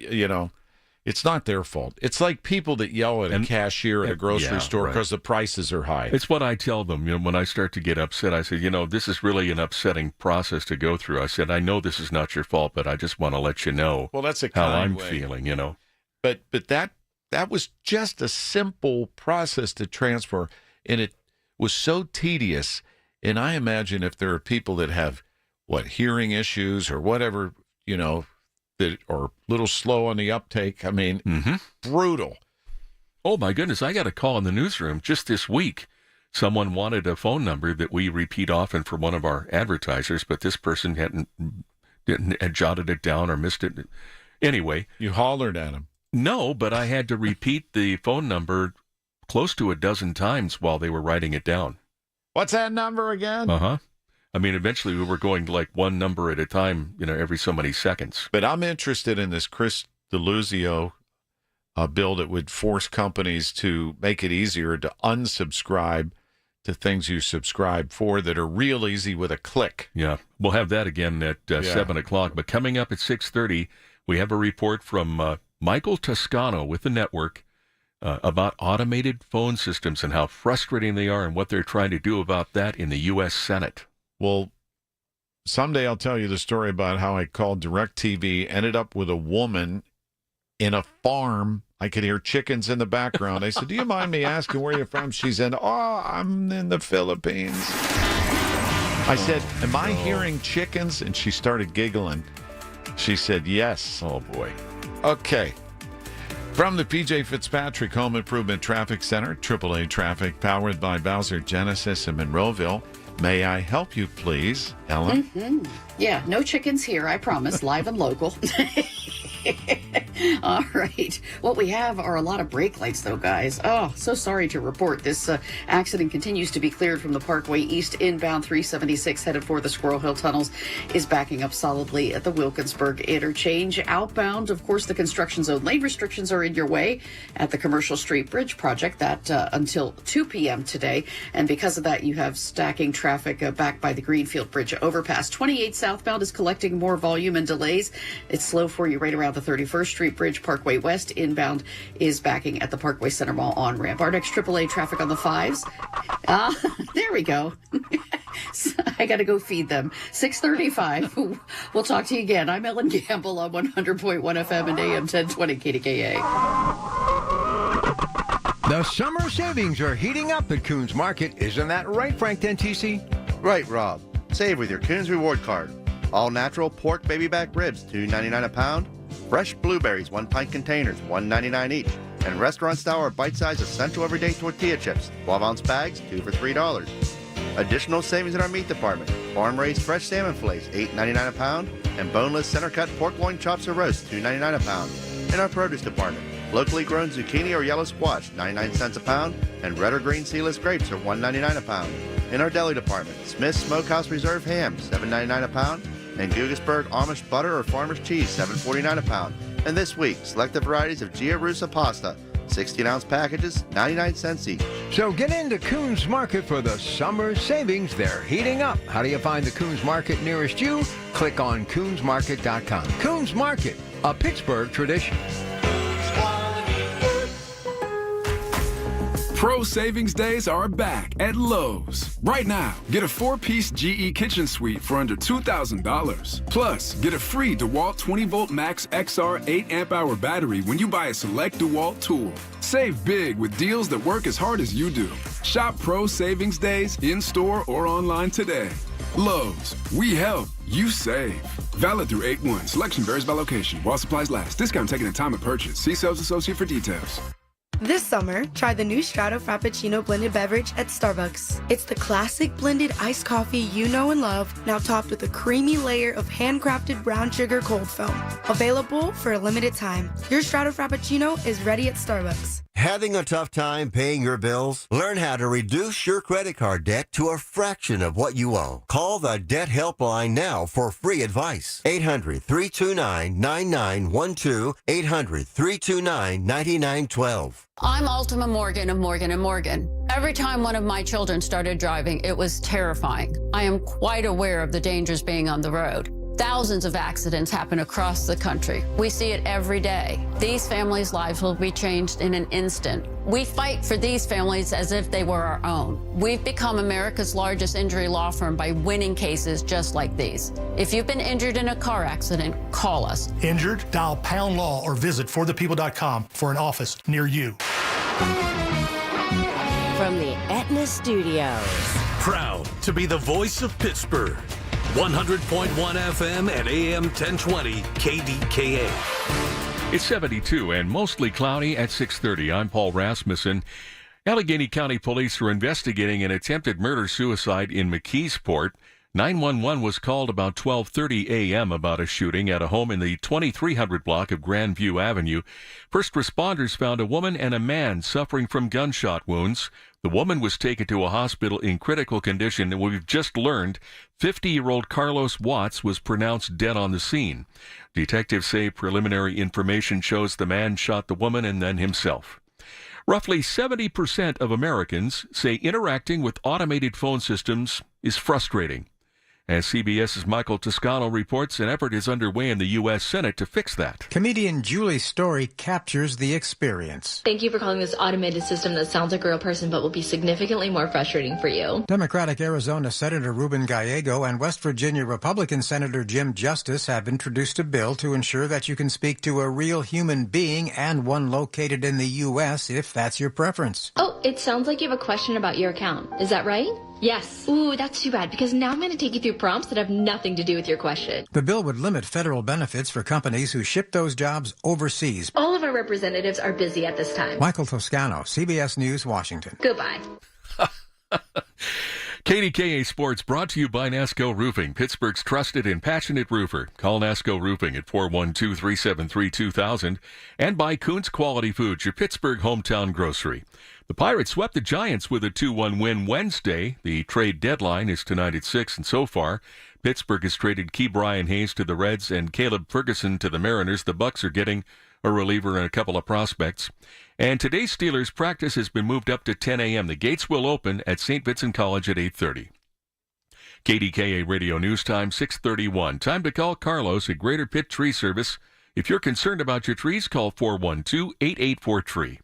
it's not their fault. It's like people that yell at a cashier at a grocery store because the prices are high. It's what I tell them. When I start to get upset, I say, this is really an upsetting process to go through. I said, I know this is not your fault, but I just want to let you know that's a how kind I'm way. feeling, But that was just a simple process to transfer, and it was so tedious. And I imagine if there are people that have, hearing issues or whatever, that are a little slow on the uptake, I mean, brutal. Oh, my goodness, I got a call in the newsroom just this week. Someone wanted a phone number that we repeat often for one of our advertisers, but this person had jotted it down or missed it. Anyway. You hollered at him. No, but I had to repeat the phone number close to a dozen times while they were writing it down. What's that number again? Uh-huh. I mean, eventually we were going like one number at a time, every so many seconds. But I'm interested in this Chris DeLuzio bill that would force companies to make it easier to unsubscribe to things you subscribe for that are real easy with a click. Yeah, we'll have that again at 7 o'clock. But coming up at 6:30, we have a report from Michael Toscano with the network about automated phone systems and how frustrating they are and what they're trying to do about that in the U.S. Senate. Well, someday I'll tell you the story about how I called DirecTV, ended up with a woman in a farm. I could hear chickens in the background. I said, do you mind me asking where you're from? She said, I'm in the Philippines. I said, am I hearing chickens? And she started giggling. She said, yes. Oh, boy. Okay. From the P.J. Fitzpatrick Home Improvement Traffic Center, AAA Traffic, powered by Bowser Genesis in Monroeville. May I help you, please, Ellen? Mm-hmm. Yeah, no chickens here, I promise. Live and local. All right. What we have are a lot of brake lights, though, guys. Oh, so sorry to report. This accident continues to be cleared from the Parkway East inbound 376 headed for the Squirrel Hill tunnels is backing up solidly at the Wilkinsburg interchange. Outbound, of course, the construction zone lane restrictions are in your way at the Commercial Street Bridge project that until 2 p.m. today. And because of that, you have stacking traffic back by the Greenfield Bridge overpass. 28 southbound is collecting more volume and delays. It's slow for you right around the 31st Street Bridge. Parkway West inbound is backing at the Parkway Center Mall on-ramp. Our next AAA traffic on the 5s. There we go. I got to go feed them. 6:35. We'll talk to you again. I'm Ellen Gamble on 100.1 FM and AM 1020 KDKA. The summer savings are heating up at Coons Market. Isn't that right, Frank Dentisi? Right, Rob. Save with your Coons Reward Card. All natural pork baby back ribs, $2.99 a pound. Fresh blueberries, 1-pint containers, $1.99 each. And restaurant-style or bite-sized essential everyday tortilla chips, 12-ounce bags, 2 for $3. Additional savings in our meat department. Farm-raised fresh salmon fillets, $8.99 a pound. And boneless center-cut pork loin chops or roast, $2.99 a pound. In our produce department, locally grown zucchini or yellow squash, 99 cents a pound. And red or green seedless grapes are $1.99 a pound. In our deli department, Smith's Smokehouse Reserve ham, $7.99 a pound. And Guggisberg Amish butter or farmer's cheese, $7.49 a pound. And this week, selected varieties of Gia Russa pasta, 16-ounce packages, 99 cents each. So get into Coons Market for the summer savings. They're heating up. How do you find the Coons Market nearest you? Click on coonsmarket.com. Coons Market, a Pittsburgh tradition. Pro Savings Days are back at Lowe's. Right now, get a 4-piece GE kitchen suite for under $2,000. Plus, get a free DeWalt 20-volt Max XR 8 amp-hour battery when you buy a select DeWalt tool. Save big with deals that work as hard as you do. Shop Pro Savings Days in-store or online today. Lowe's, we help, you save. Valid through 8/1. Selection varies by location. While supplies last. Discount taken at time of purchase. See sales associate for details. This summer, try the new Strato Frappuccino blended beverage at Starbucks. It's the classic blended iced coffee you know and love, now topped with a creamy layer of handcrafted brown sugar cold foam. Available for a limited time. Your Strato Frappuccino is ready at Starbucks. Having a tough time paying your bills? Learn how to reduce your credit card debt to a fraction of what you owe. Call the Debt Helpline now for free advice. 800-329-9912. 800-329-9912. I'm Ultima Morgan of Morgan & Morgan. Every time one of my children started driving, it was terrifying. I am quite aware of the dangers being on the road. Thousands of accidents happen across the country. We see it every day. These families' lives will be changed in an instant. We fight for these families as if they were our own. We've become America's largest injury law firm by winning cases just like these. If you've been injured in a car accident, call us. Injured? Dial pound law or visit forthepeople.com for an office near you. From the Aetna Studios. Proud to be the voice of Pittsburgh. 100.1 FM and AM 1020 KDKA. It's 72 and mostly cloudy at 6:30. I'm Paul Rasmussen. Allegheny County Police are investigating an attempted murder-suicide in McKeesport. 911 was called about 12:30 a.m. about a shooting at a home in the 2300 block of Grandview Avenue. First responders found a woman and a man suffering from gunshot wounds. The woman was taken to a hospital in critical condition, and we've just learned 50-year-old Carlos Watts was pronounced dead on the scene. Detectives say preliminary information shows the man shot the woman and then himself. Roughly 70% of Americans say interacting with automated phone systems is frustrating. As CBS's Michael Toscano reports, an effort is underway in the U.S. Senate to fix that. Comedian Julie's story captures the experience. Thank you for calling this automated system that sounds like a real person but will be significantly more frustrating for you. Democratic Arizona Senator Ruben Gallego and West Virginia Republican Senator Jim Justice have introduced a bill to ensure that you can speak to a real human being and one located in the U.S. if that's your preference. Oh, it sounds like you have a question about your account. Is that right? Yes. Ooh, that's too bad because now I'm going to take you through prompts that have nothing to do with your question. The bill would limit federal benefits for companies who ship those jobs overseas. All of our representatives are busy at this time. Michael Toscano, CBS News, Washington. Goodbye. KDKA Sports brought to you by Nasco Roofing, Pittsburgh's trusted and passionate roofer. Call Nasco Roofing at 412-373-2000 and by Kuhn's Quality Foods, your Pittsburgh hometown grocery. The Pirates swept the Giants with a 2-1 win Wednesday. The trade deadline is tonight at 6, and so far, Pittsburgh has traded Key Brian Hayes to the Reds and Caleb Ferguson to the Mariners. The Bucks are getting a reliever and a couple of prospects. And today's Steelers practice has been moved up to 10 a.m. The gates will open at St. Vincent College at 8:30. KDKA Radio News Time, 6:31. Time to call Carlos at Greater Pitt Tree Service. If you're concerned about your trees, call 412-884-TREE.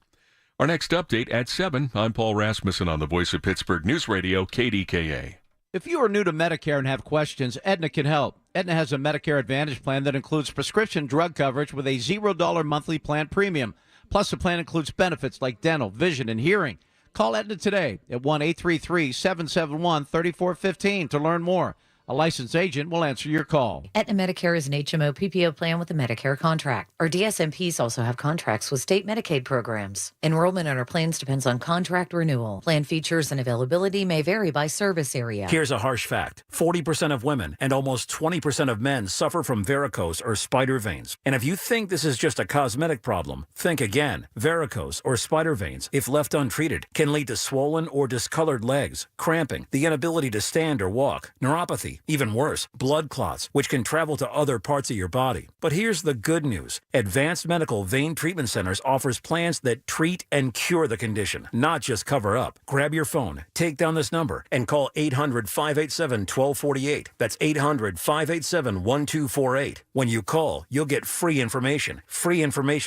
Our next update at 7. I'm Paul Rasmussen on the Voice of Pittsburgh News Radio, KDKA. If you are new to Medicare and have questions, Aetna can help. Aetna has a Medicare Advantage plan that includes prescription drug coverage with a $0 monthly plan premium. Plus, the plan includes benefits like dental, vision, and hearing. Call Aetna today at 1-833-771-3415 to learn more. A licensed agent will answer your call. Aetna Medicare is an HMO PPO plan with a Medicare contract. Our DSMPs also have contracts with state Medicaid programs. Enrollment in our plans depends on contract renewal. Plan features and availability may vary by service area. Here's a harsh fact. 40% of women and almost 20% of men suffer from varicose or spider veins. And if you think this is just a cosmetic problem, think again. Varicose or spider veins, if left untreated, can lead to swollen or discolored legs, cramping, the inability to stand or walk, neuropathy, even worse, blood clots, which can travel to other parts of your body. But here's the good news. Advanced Medical Vein Treatment Centers offers plans that treat and cure the condition, not just cover up. Grab your phone, take down this number, and call 800-587-1248. That's 800-587-1248. When you call, you'll get free information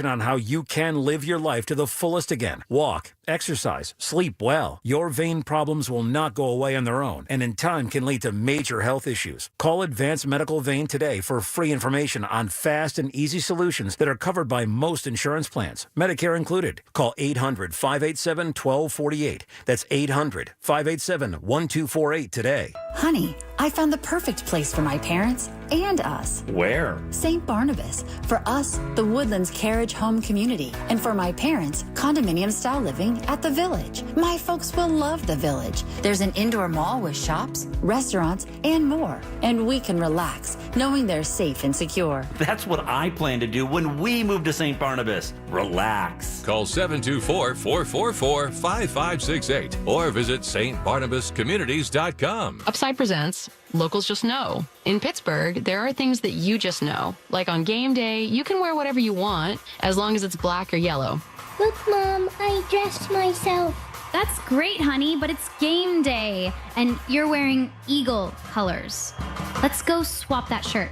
on how you can live your life to the fullest again. Walk, exercise, sleep well. Your vein problems will not go away on their own, and in time can lead to major health issues. Call Advanced Medical Vein today for free information on fast and easy solutions that are covered by most insurance plans, Medicare included. Call 800-587-1248. That's 800-587-1248 today. Honey, I found the perfect place for my parents and us. Where? St. Barnabas. For us, the Woodlands Carriage Home Community. And for my parents, condominium-style living at the Village. My folks will love the Village. There's an indoor mall with shops, restaurants, and more. And we can relax, knowing they're safe and secure. That's what I plan to do when we move to St. Barnabas. Relax. Call 724-444-5568 or visit stbarnabascommunities.com. Upside presents Locals Just Know. In Pittsburgh, there are things that you just know. Like on game day, you can wear whatever you want as long as it's black or yellow. Look, Mom, I dressed myself. That's great, honey, but it's game day, and you're wearing Eagle colors. Let's go swap that shirt.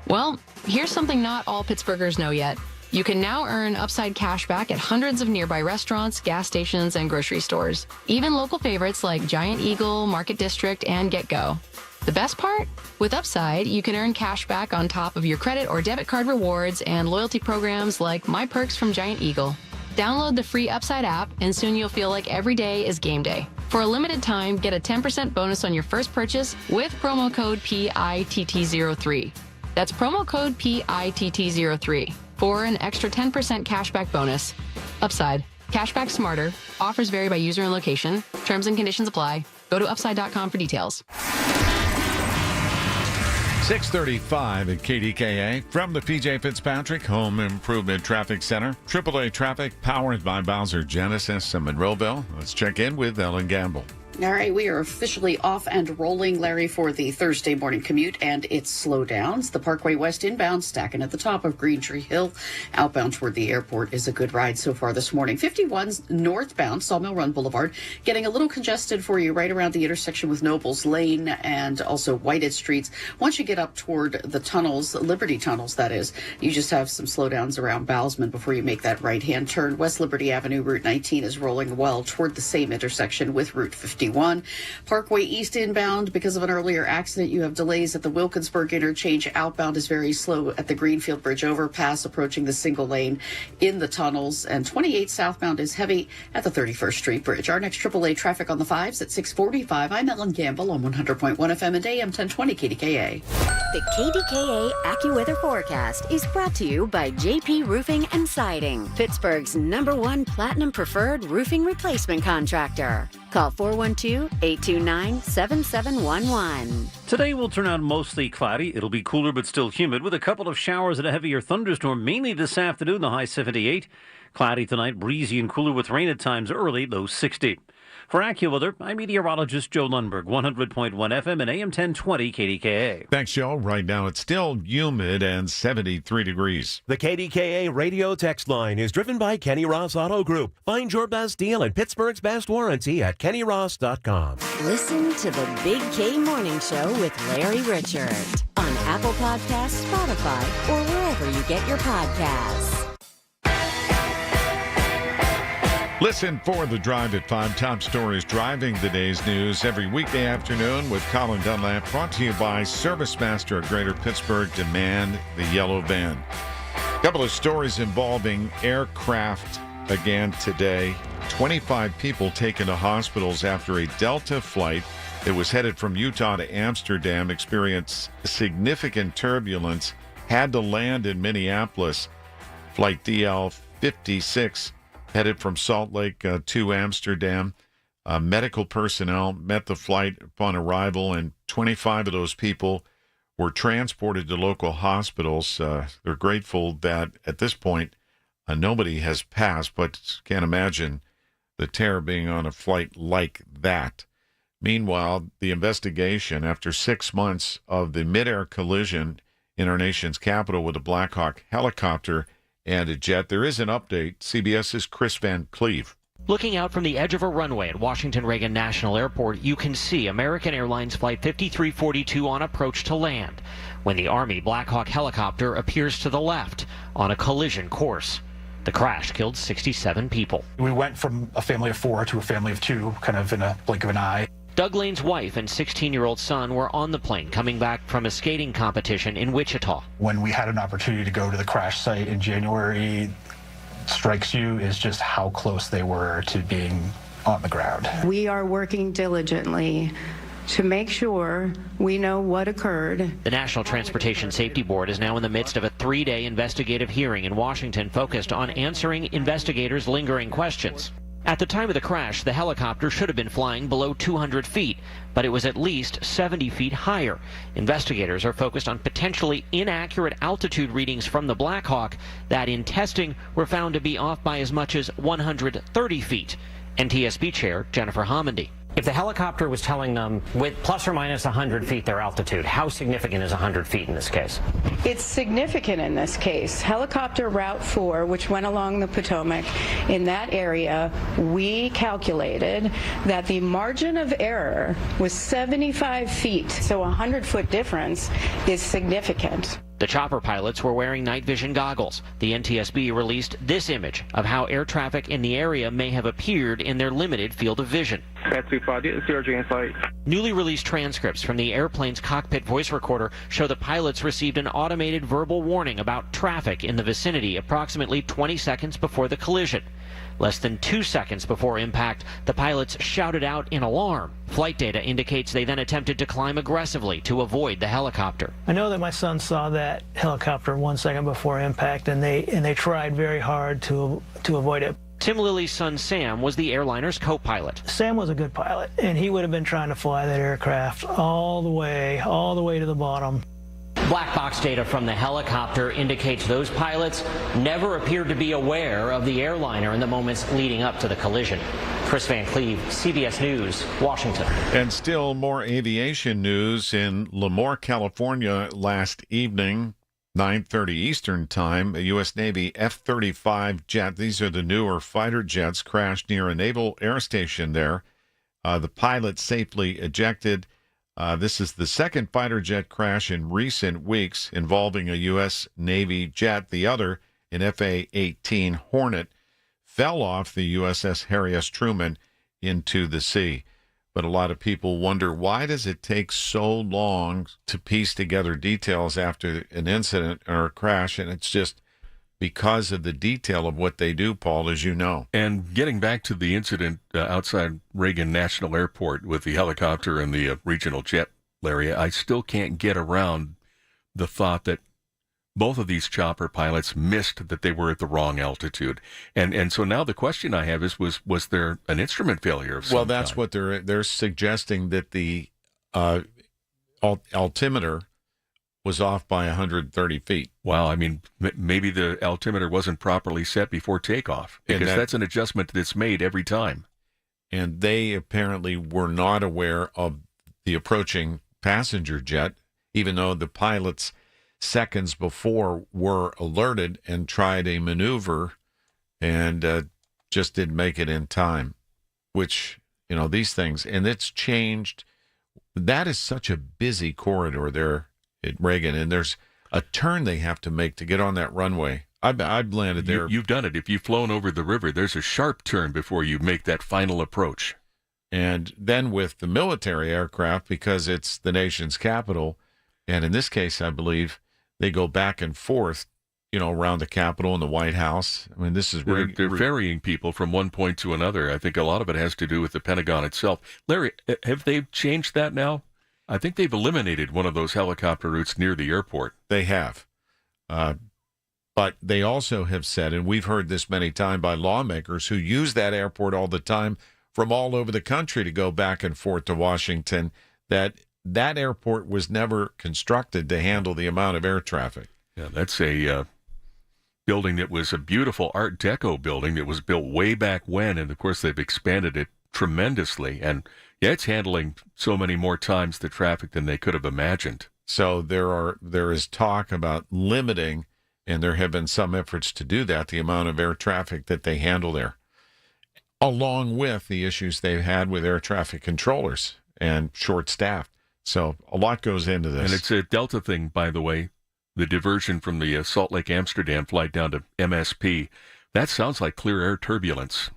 Well, here's something not all Pittsburghers know yet. You can now earn Upside cash back at hundreds of nearby restaurants, gas stations, and grocery stores. Even local favorites like Giant Eagle, Market District, and Get Go. The best part? With Upside, you can earn cash back on top of your credit or debit card rewards and loyalty programs like My Perks from Giant Eagle. Download the free Upside app, and soon you'll feel like every day is game day. For a limited time, get a 10% bonus on your first purchase with promo code PITT03. That's promo code PITT03 for an extra 10% cashback bonus. Upside. Cashback smarter. Offers vary by user and location. Terms and conditions apply. Go to upside.com for details. 6:35 at KDKA from the PJ Fitzpatrick Home Improvement Traffic Center. AAA traffic powered by Bowser Genesis in Monroeville. Let's check in with Ellen Gamble. All right, we are officially off and rolling, Larry, for the Thursday morning commute and its slowdowns. The Parkway West inbound stacking at the top of Green Tree Hill. Outbound toward the airport is a good ride so far this morning. 51's northbound Sawmill Run Boulevard getting a little congested for you right around the intersection with Nobles Lane and also Whitehead Streets. Once you get up toward the tunnels, Liberty Tunnels, that is, you just have some slowdowns around Bowsman before you make that right-hand turn. West Liberty Avenue, Route 19 is rolling well toward the same intersection with Route 51. Parkway East inbound, because of an earlier accident, you have delays at the Wilkinsburg interchange. Outbound is very slow at the Greenfield Bridge overpass, approaching the single lane in the tunnels. And 28 southbound is heavy at the 31st Street Bridge. Our next AAA traffic on the 5s at 6:45. I'm Ellen Gamble on 100.1 FM and AM 1020 KDKA. The KDKA AccuWeather forecast is brought to you by JP Roofing and Siding, Pittsburgh's #1 Platinum Preferred Roofing Replacement Contractor. Call 412-829-7711. Today will turn out mostly cloudy. It'll be cooler but still humid with a couple of showers and a heavier thunderstorm mainly this afternoon, the high 78. Cloudy tonight, breezy and cooler with rain at times early, low 60. For AccuWeather, I'm meteorologist Joe Lundberg, 100.1 FM and AM 1020 KDKA. Thanks, Joe. Right now it's still humid and 73 degrees. The KDKA radio text line is driven by Kenny Ross Auto Group. Find your best deal and Pittsburgh's best warranty at kennyross.com. Listen to the Big K Morning Show with Larry Richard on Apple Podcasts, Spotify, or wherever you get your podcasts. Listen for the Drive at 5. Top stories driving the day's news every weekday afternoon with Colin Dunlap. Brought to you by ServiceMaster of Greater Pittsburgh. Demand the yellow van. A couple of stories involving aircraft again today. 25 people taken to hospitals after a Delta flight that was headed from Utah to Amsterdam experienced significant turbulence, had to land in Minneapolis. Flight DL-56 headed from Salt Lake to Amsterdam. Medical personnel met the flight upon arrival, and 25 of those people were transported to local hospitals. They're grateful that at this point nobody has passed, but can't imagine the terror being on a flight like that. Meanwhile, the investigation after 6 months of the midair collision in our nation's capital with a Black Hawk helicopter and a jet. There is an update. CBS's Chris Van Cleve. Looking out from the edge of a runway at Washington Reagan National Airport, you can see American Airlines Flight 5342 on approach to land when the Army Black Hawk helicopter appears to the left on a collision course. The crash killed 67 people. We went from a family of 4 to a family of 2, kind of in a blink of an eye. Doug Lane's wife and 16-year-old son were on the plane coming back from a skating competition in Wichita. When we had an opportunity to go to the crash site in January, strikes you is just how close they were to being on the ground. We are working diligently to make sure we know what occurred. The National Transportation Safety Board is now in the midst of a 3-day investigative hearing in Washington focused on answering investigators' lingering questions. At the time of the crash, the helicopter should have been flying below 200 feet, but it was at least 70 feet higher. Investigators are focused on potentially inaccurate altitude readings from the Black Hawk that in testing were found to be off by as much as 130 feet. NTSB Chair Jennifer Homendy. If the helicopter was telling them with plus or minus 100 feet their altitude, how significant is 100 feet in this case? It's significant in this case. Helicopter Route 4, which went along the Potomac, in that area, we calculated that the margin of error was 75 feet. So a 100-foot difference is significant. The chopper pilots were wearing night vision goggles. The NTSB released this image of how air traffic in the area may have appeared in their limited field of vision. Newly released transcripts from the airplane's cockpit voice recorder show the pilots received an automated verbal warning about traffic in the vicinity approximately 20 seconds before the collision. Less than 2 seconds before impact, the pilots shouted out in alarm. Flight data indicates they then attempted to climb aggressively to avoid the helicopter. I know that my son saw that helicopter 1 second before impact, and they tried very hard to avoid it. Tim Lilly's son Sam was the airliner's co-pilot. Sam was a good pilot, and he would have been trying to fly that aircraft all the way to the bottom. Black box data from the helicopter indicates those pilots never appeared to be aware of the airliner in the moments leading up to the collision. Chris Van Cleve, CBS News, Washington. And still more aviation news in Lemoore, California last evening, 9:30 Eastern Time. A U.S. Navy F-35 jet, these are the newer fighter jets, crashed near a naval air station there. The pilot safely ejected. This is the second fighter jet crash in recent weeks involving a U.S. Navy jet. The other, an F-A-18 Hornet, fell off the USS Harry S. Truman into the sea. But a lot of people wonder, why does it take so long to piece together details after an incident or a crash? And it's just because of the detail of what they do, Paul, as you know. And getting back to the incident outside Reagan National Airport with the helicopter and the regional jet, Larry, I still can't get around the thought that both of these chopper pilots missed that they were at the wrong altitude. And so now the question I have is, was there an instrument failure of some Well, that's kind? what they're suggesting, that the altimeter was off by 130 feet. Wow, I mean, maybe the altimeter wasn't properly set before takeoff, because that's an adjustment that's made every time. And they apparently were not aware of the approaching passenger jet, even though the pilots seconds before were alerted and tried a maneuver and just didn't make it in time, which, you know, these things, and it's changed. That is such a busy corridor there at Reagan, and there's a turn they have to make to get on that runway. I've landed there. You've done it. If you've flown over the river, there's a sharp turn before you make that final approach. And then with the military aircraft, because it's the nation's capital, and in this case, I believe, they go back and forth, you know, around the Capitol and the White House. I mean, this is... They're ferrying people from one point to another. I think a lot of it has to do with the Pentagon itself. Larry, have they changed that now? I think they've eliminated one of those helicopter routes near the airport. They have. But they also have said, and we've heard this many times by lawmakers who use that airport all the time from all over the country to go back and forth to Washington, that airport was never constructed to handle the amount of air traffic. Yeah, that's a building that was a beautiful Art Deco building that was built way back when, and of course they've expanded it tremendously. And yeah, it's handling so many more times the traffic than they could have imagined. So there is talk about limiting, and there have been some efforts to do that, the amount of air traffic that they handle there, along with the issues they've had with air traffic controllers and short-staffed. So a lot goes into this. And it's a Delta thing, by the way, the diversion from the Salt Lake Amsterdam flight down to MSP. That sounds like clear air turbulence,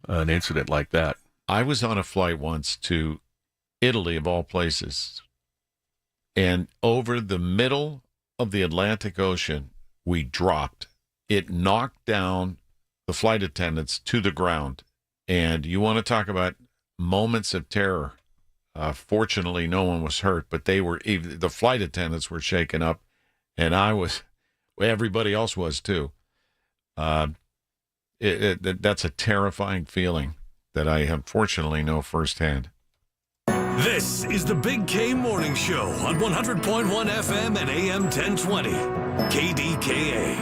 an incident like that. I was on a flight once to Italy, of all places, and over the middle of the Atlantic Ocean, we dropped. It knocked down the flight attendants to the ground. And you want to talk about moments of terror. Fortunately, no one was hurt, but the flight attendants were shaken up, and everybody else was too. That's a terrifying feeling that I unfortunately know firsthand. This is the Big K Morning Show on 100.1 FM and AM 1020. KDKA.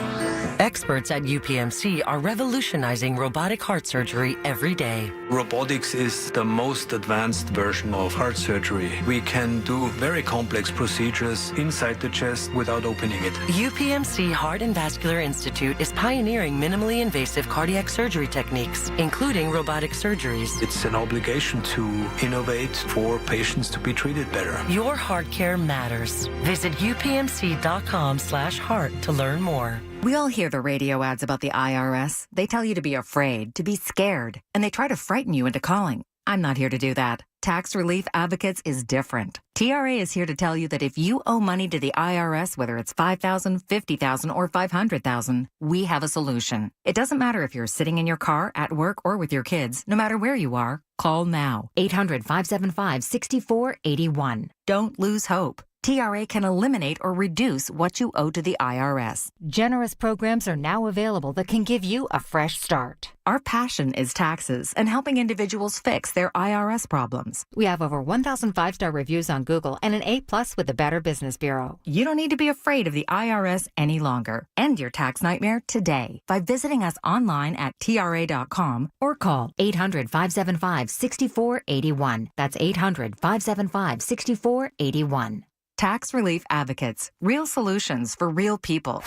Experts at UPMC are revolutionizing robotic heart surgery every day. Robotics is the most advanced version of heart surgery. We can do very complex procedures inside the chest without opening it. UPMC Heart and Vascular Institute is pioneering minimally invasive cardiac surgery techniques, including robotic surgeries. It's an obligation to innovate for patients to be treated better. Your heart care matters. Visit upmc.com/heart to learn more. We all hear the radio ads about the IRS. They tell you to be afraid, to be scared, and they try to frighten you into calling. I'm not here to do that. Tax Relief Advocates is different. TRA is here to tell you that if you owe money to the IRS, whether it's $5,000, $50,000, or $500,000, we have a solution. It doesn't matter if you're sitting in your car, at work, or with your kids. No matter where you are, call now. 800-575-6481. Don't lose hope. TRA can eliminate or reduce what you owe to the IRS. Generous programs are now available that can give you a fresh start. Our passion is taxes and helping individuals fix their IRS problems. We have over 1,000 5-star reviews on Google and an A+ with the Better Business Bureau. You don't need to be afraid of the IRS any longer. End your tax nightmare today by visiting us online at TRA.com or call 800-575-6481. That's 800-575-6481. Tax Relief Advocates. Real solutions for real people.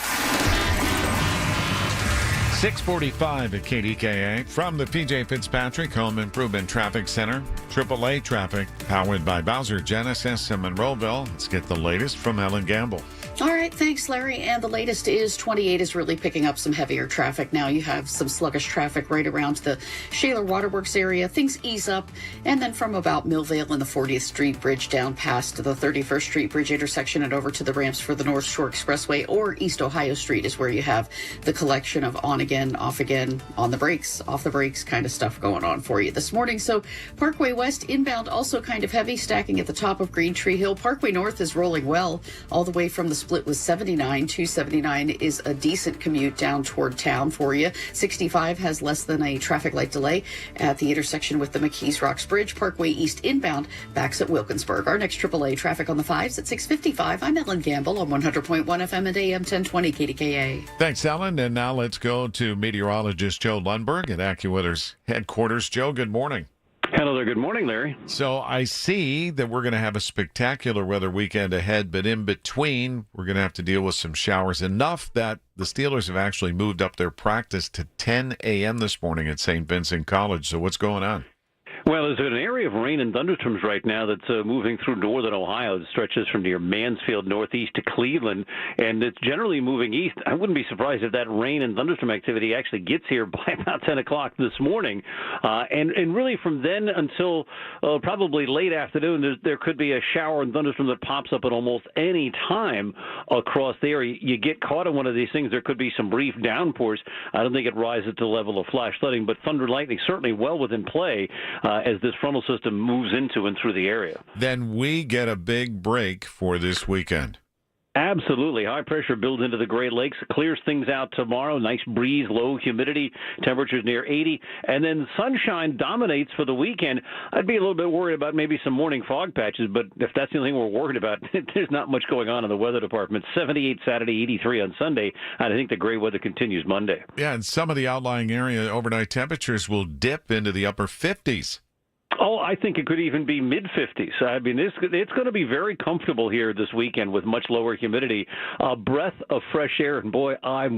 645 at KDKA from the PJ Fitzpatrick Home Improvement Traffic Center. AAA traffic powered by Bowser Genesis in Monroeville. Let's get the latest from Helen Gamble. All right, thanks, Larry. And the latest is 28 is really picking up some heavier traffic now. You have some sluggish traffic right around the Shaler Waterworks area. Things ease up. And then from about Millvale and the 40th Street Bridge down past the 31st Street Bridge intersection and over to the ramps for the North Shore Expressway or East Ohio Street is where you have the collection of on again, off again, on the brakes, off the brakes kind of stuff going on for you this morning. So Parkway West inbound also kind of heavy, stacking at the top of Green Tree Hill. Parkway North is rolling well all the way from the split with 79. 279 is a decent commute down toward town for you. 65 has less than a traffic light delay at the intersection with the McKees Rocks Bridge. Parkway East inbound backs at Wilkinsburg. Our next AAA traffic on the 5s at 6:55. I'm Ellen Gamble on 100.1 FM and AM 1020 KDKA. Thanks, Ellen. And now let's go to meteorologist Joe Lundberg at AccuWeather's headquarters. Joe, good morning. Hello there. Good morning, Larry. So I see that we're going to have a spectacular weather weekend ahead, but in between, we're going to have to deal with some showers. Enough that the Steelers have actually moved up their practice to 10 a.m. this morning at St. Vincent College. So what's going on? Well, there's an area of rain and thunderstorms right now that's moving through northern Ohio. It stretches from near Mansfield northeast to Cleveland, and it's generally moving east. I wouldn't be surprised if that rain and thunderstorm activity actually gets here by about 10 o'clock this morning. And really from then until probably late afternoon, there could be a shower and thunderstorm that pops up at almost any time across the area. You get caught in one of these things, there could be some brief downpours. I don't think it rises to the level of flash flooding, but thunder and lightning certainly well within play as this frontal system moves into and through the area. Then we get a big break for this weekend. Absolutely. High pressure builds into the Great Lakes, clears things out tomorrow. Nice breeze, low humidity, temperatures near 80. And then sunshine dominates for the weekend. I'd be a little bit worried about maybe some morning fog patches, but if that's the only thing we're worried about, there's not much going on in the weather department. 78 Saturday, 83 on Sunday. And I think the great weather continues Monday. Yeah, and some of the outlying area overnight temperatures will dip into the upper 50s. Oh, I think it could even be mid-50s. I mean, it's going to be very comfortable here this weekend with much lower humidity. A breath of fresh air, and boy, I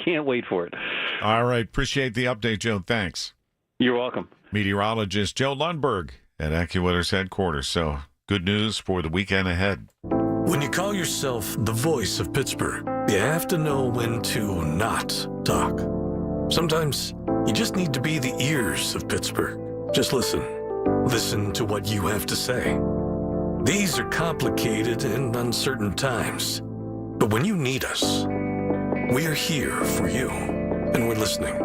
can't wait for it. All right. Appreciate the update, Joe. Thanks. You're welcome. Meteorologist Joe Lundberg at AccuWeather's headquarters. So good news for the weekend ahead. When you call yourself the voice of Pittsburgh, you have to know when to not talk. Sometimes you just need to be the ears of Pittsburgh. Just listen. Listen to what you have to say. These are complicated and uncertain times. But when you need us, we are here for you. And we're listening.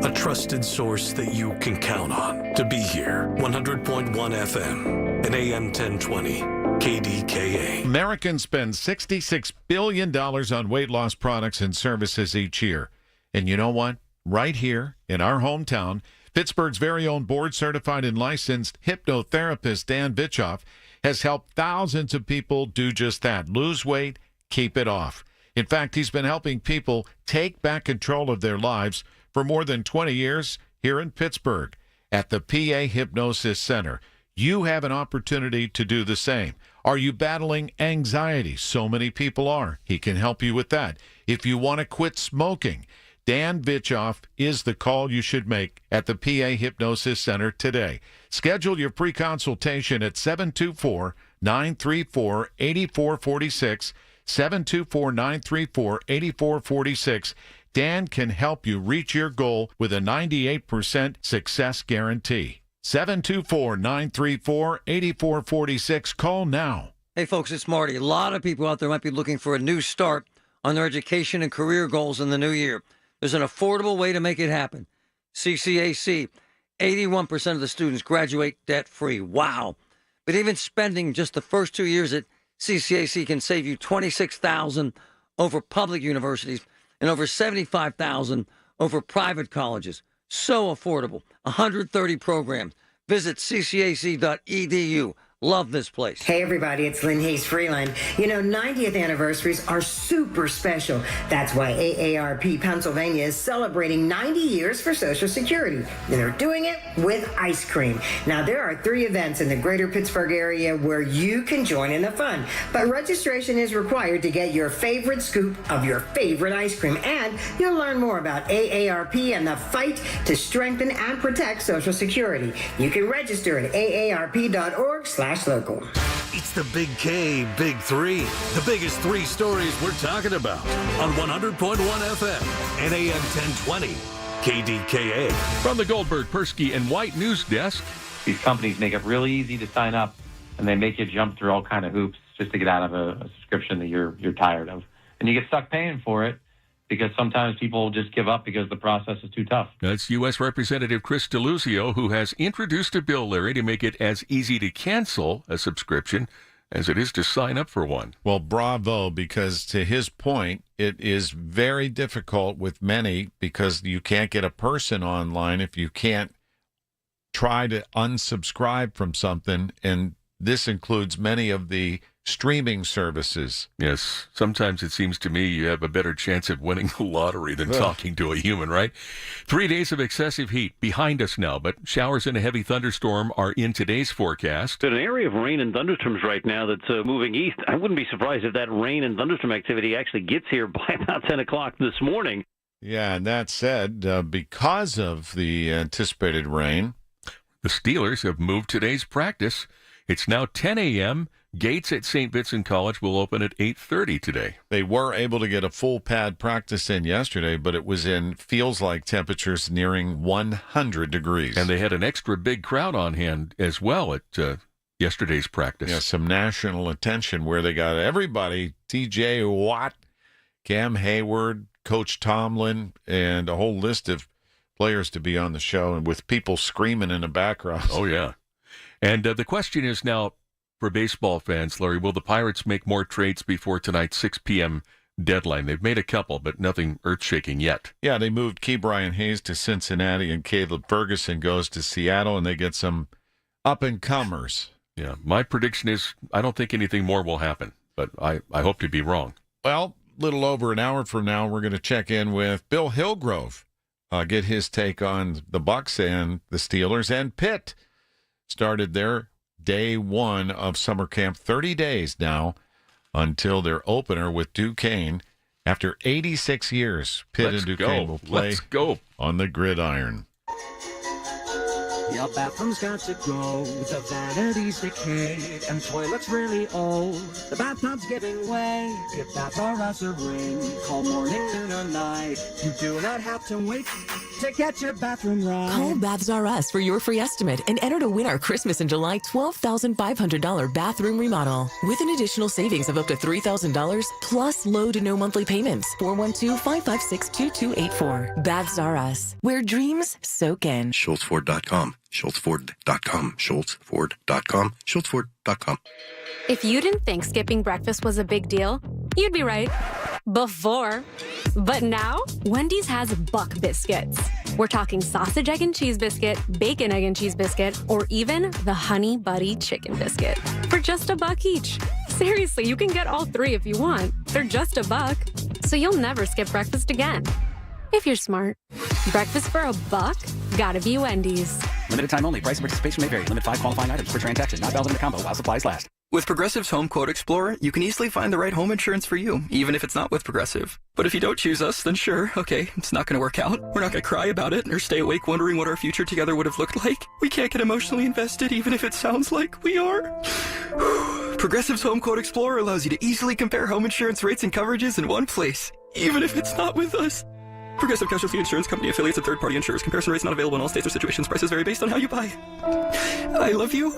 A trusted source that you can count on to be here. 100.1 FM and AM 1020 KDKA. Americans spend $66 billion on weight loss products and services each year. And you know what? Right here in our hometown, Pittsburgh's very own board-certified and licensed hypnotherapist Dan Vitchoff has helped thousands of people do just that. Lose weight, keep it off. In fact, he's been helping people take back control of their lives for more than 20 years here in Pittsburgh at the PA Hypnosis Center. You have an opportunity to do the same. Are you battling anxiety? So many people are. He can help you with that. If you want to quit smoking, Dan Vitchoff is the call you should make at the PA Hypnosis Center today. Schedule your free consultation at 724-934-8446, 724-934-8446. Dan can help you reach your goal with a 98% success guarantee. 724-934-8446. Call now. Hey, folks, it's Marty. A lot of people out there might be looking for a new start on their education and career goals in the new year. There's an affordable way to make it happen. CCAC, 81% of the students graduate debt-free. Wow. But even spending just the first 2 years at CCAC can save you $26,000 over public universities and over $75,000 over private colleges. So affordable. 130 programs. Visit ccac.edu. Love this place. Hey everybody, it's Lynn Hayes Freeland. 90th anniversaries are super special. That's why AARP Pennsylvania is celebrating 90 years for Social Security. And they're doing it with ice cream. Now, there are 3 events in the greater Pittsburgh area where you can join in the fun. But registration is required to get your favorite scoop of your favorite ice cream. And you'll learn more about AARP and the fight to strengthen and protect Social Security. You can register at aarp.org/local. It's the Big K, Big 3. The biggest 3 stories we're talking about on 100.1 FM and AM 1020. KDKA. From the Goldberg, Persky, and White News Desk. These companies make it really easy to sign up, and they make you jump through all kind of hoops just to get out of a subscription that you're tired of. And you get stuck paying for it, because sometimes people just give up because the process is too tough. That's U.S. Representative Chris DeLuzio, who has introduced a bill, Larry, to make it as easy to cancel a subscription as it is to sign up for one. Well, bravo, because to his point, it is very difficult with many because you can't get a person online if you can't try to unsubscribe from something, and this includes many of the streaming services. Yes. Sometimes it seems to me you have a better chance of winning the lottery than talking to a human, right? 3 days of excessive heat behind us now, but showers and a heavy thunderstorm are in today's forecast. An area of rain and thunderstorms right now that's moving east. I wouldn't be surprised if that rain and thunderstorm activity actually gets here by about 10 o'clock this morning. Yeah, and that said, because of the anticipated rain, the Steelers have moved today's practice. It's now 10 a.m. Gates at St. Vincent College will open at 8:30 today. They were able to get a full pad practice in yesterday, but it was in feels-like temperatures nearing 100 degrees. And they had an extra big crowd on hand as well at yesterday's practice. Yeah, some national attention where they got everybody, T.J. Watt, Cam Hayward, Coach Tomlin, and a whole list of players to be on the show, and with people screaming in the background. Oh, yeah. And the question is now, for baseball fans, Larry, will the Pirates make more trades before tonight's 6 p.m. deadline? They've made a couple, but nothing earth-shaking yet. Yeah, they moved Key Brian Hayes to Cincinnati, and Caleb Ferguson goes to Seattle, and they get some up-and-comers. Yeah, my prediction is I don't think anything more will happen, but I hope to be wrong. Well, a little over an hour from now, we're going to check in with Bill Hillgrove, get his take on the Bucks and the Steelers, and Pitt started their day 1 of summer camp, 30 days now until their opener with Duquesne. After 86 years, Pitt and Duquesne will play on the gridiron. Your bathroom's got to go, the vanity's decayed, and toilet's really old. The bathtub's giving way, give Bath R Us a ring. Call morning, noon, or night. You do not have to wait to get your bathroom right. Call Baths R Us for your free estimate and enter to win our Christmas in July $12,500 bathroom remodel with an additional savings of up to $3,000 plus low to no monthly payments. 412-556-2284. Baths R Us, where dreams soak in. SchultzFord.com. SchultzFord.com. SchultzFord.com. SchultzFord.com. If you didn't think skipping breakfast was a big deal, you'd be right. Before. But now, Wendy's has Buck Biscuits. We're talking sausage, egg, and cheese biscuit, bacon, egg, and cheese biscuit, or even the Honey Buddy chicken biscuit for just $1 each. Seriously, you can get all 3 if you want. They're just $1, so you'll never skip breakfast again. If you're smart. Breakfast for $1? Gotta be Wendy's. Limited time only. Price and participation may vary. Limit 5 qualifying items per transaction. Not valid in a combo while supplies last. With Progressive's Home Quote Explorer, you can easily find the right home insurance for you, even if it's not with Progressive. But if you don't choose us, then sure, okay, it's not going to work out. We're not going to cry about it or stay awake wondering what our future together would have looked like. We can't get emotionally invested even if it sounds like we are. Progressive's Home Quote Explorer allows you to easily compare home insurance rates and coverages in one place, even if it's not with us. Progressive Casualty Insurance Company affiliates and third-party insurers. Comparison rates not available in all states or situations. Prices vary based on how you buy. I love you.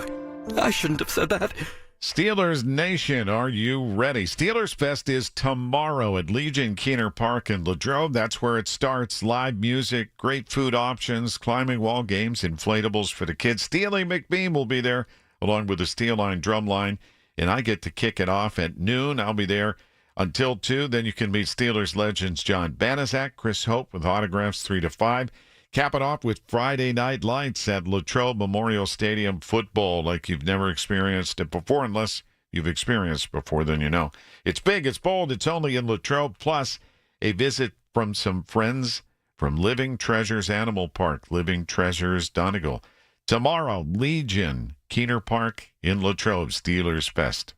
I shouldn't have said that. Steelers Nation, are you ready? Steelers Fest is tomorrow at Legion Keener Park in Latrobe. That's where it starts. Live music, great food options, climbing wall games, inflatables for the kids. Steely McBeam will be there, along with the Steel Line Drum Line. and I get to kick it off at noon. I'll be there until 2. Then you can meet Steelers legends John Banaszak, Chris Hope with autographs 3 to 5. Cap it off with Friday Night Lights at Latrobe Memorial Stadium football like you've never experienced it before, unless you've experienced before, then you know. It's big, it's bold, it's only in Latrobe, plus a visit from some friends from Living Treasures Animal Park, Living Treasures Donegal. Tomorrow, Legion, Keener Park in Latrobe, Steelers Fest.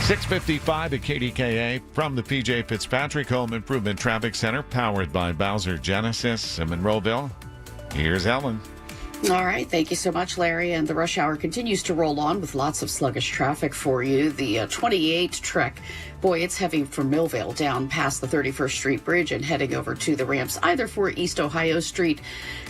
6:55 at KDKA from the PJ Fitzpatrick Home Improvement Traffic Center, powered by Bowser Genesis in Monroeville. Here's Ellen. All right. Thank you so much, Larry. And the rush hour continues to roll on with lots of sluggish traffic for you. The 28 trek, boy, it's heavy from Millvale down past the 31st Street Bridge and heading over to the ramps, either for East Ohio Street.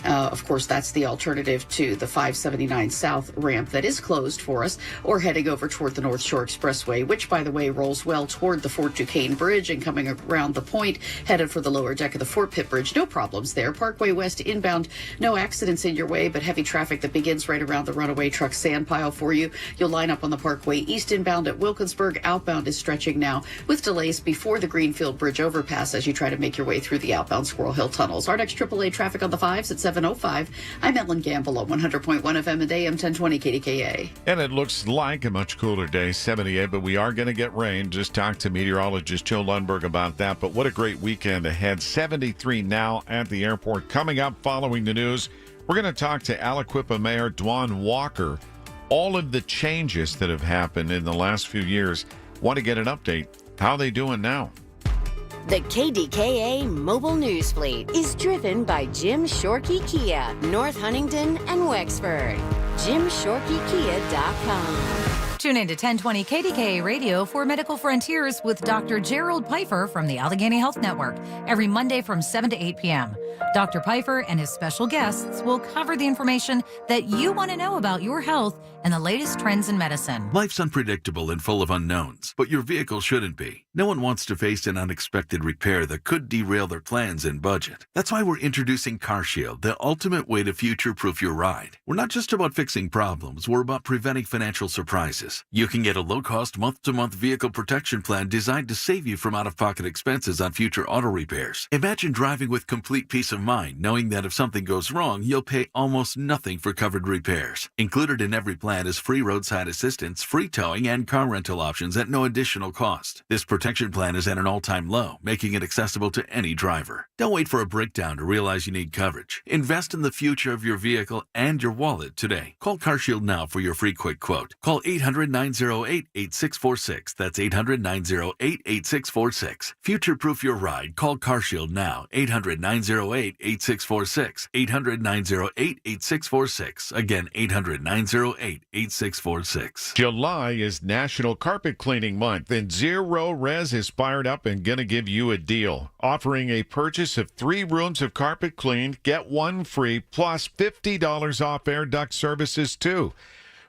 Of course, that's the alternative to the 579 South ramp that is closed for us, or heading over toward the North Shore Expressway, which, by the way, rolls well toward the Fort Duquesne Bridge and coming around the point, headed for the lower deck of the Fort Pitt Bridge. No problems there. Parkway West inbound, no accidents in your way, but heavy traffic that begins right around the runaway truck sand pile for you. You'll line up on the Parkway East inbound at Wilkinsburg. Outbound is stretching now with delays before the Greenfield Bridge overpass as you try to make your way through the outbound Squirrel Hill tunnels. Our next AAA traffic on the 5s at 7:05. I'm Ellen Gamble on 100.1 FM and AM 1020 KDKA. And it looks like a much cooler day, 78, but we are going to get rain. Just talked to meteorologist Joe Lundberg about that. But what a great weekend ahead. 73 now at the airport. Coming up following the news, we're going to talk to Aliquippa Mayor Dwan Walker. All of the changes that have happened in the last few years. Want to get an update. How are they doing now? The KDKA Mobile News Fleet is driven by Jim Shorkey Kia, North Huntington and Wexford. JimShorkeyKia.com. Tune in to 1020 KDKA Radio for Medical Frontiers with Dr. Gerald Pfeiffer from the Allegheny Health Network every Monday from 7 to 8 p.m. Dr. Pfeiffer and his special guests will cover the information that you want to know about your health and the latest trends in medicine. Life's unpredictable and full of unknowns, but your vehicle shouldn't be. No one wants to face an unexpected repair that could derail their plans and budget. That's why we're introducing CarShield, the ultimate way to future-proof your ride. We're not just about fixing problems, we're about preventing financial surprises. You can get a low-cost month-to-month vehicle protection plan designed to save you from out-of-pocket expenses on future auto repairs. Imagine driving with complete peace of mind, knowing that if something goes wrong, you'll pay almost nothing for covered repairs. Included in every plan is free roadside assistance, free towing, and car rental options at no additional cost. This protection plan is at an all-time low, making it accessible to any driver. Don't wait for a breakdown to realize you need coverage. Invest in the future of your vehicle and your wallet today. Call CarShield now for your free quick quote. Call 800-908-8646. That's 800-908-8646. Future-proof your ride. Call CarShield now. 800-908-8646. 800-908-8646. Again, 800-908-8646. July is National Carpet Cleaning Month, and Zero Res is fired up and going to give you a deal. Offering a purchase of 3 rooms of carpet cleaned, get 1 free, plus $50 off air duct services, too.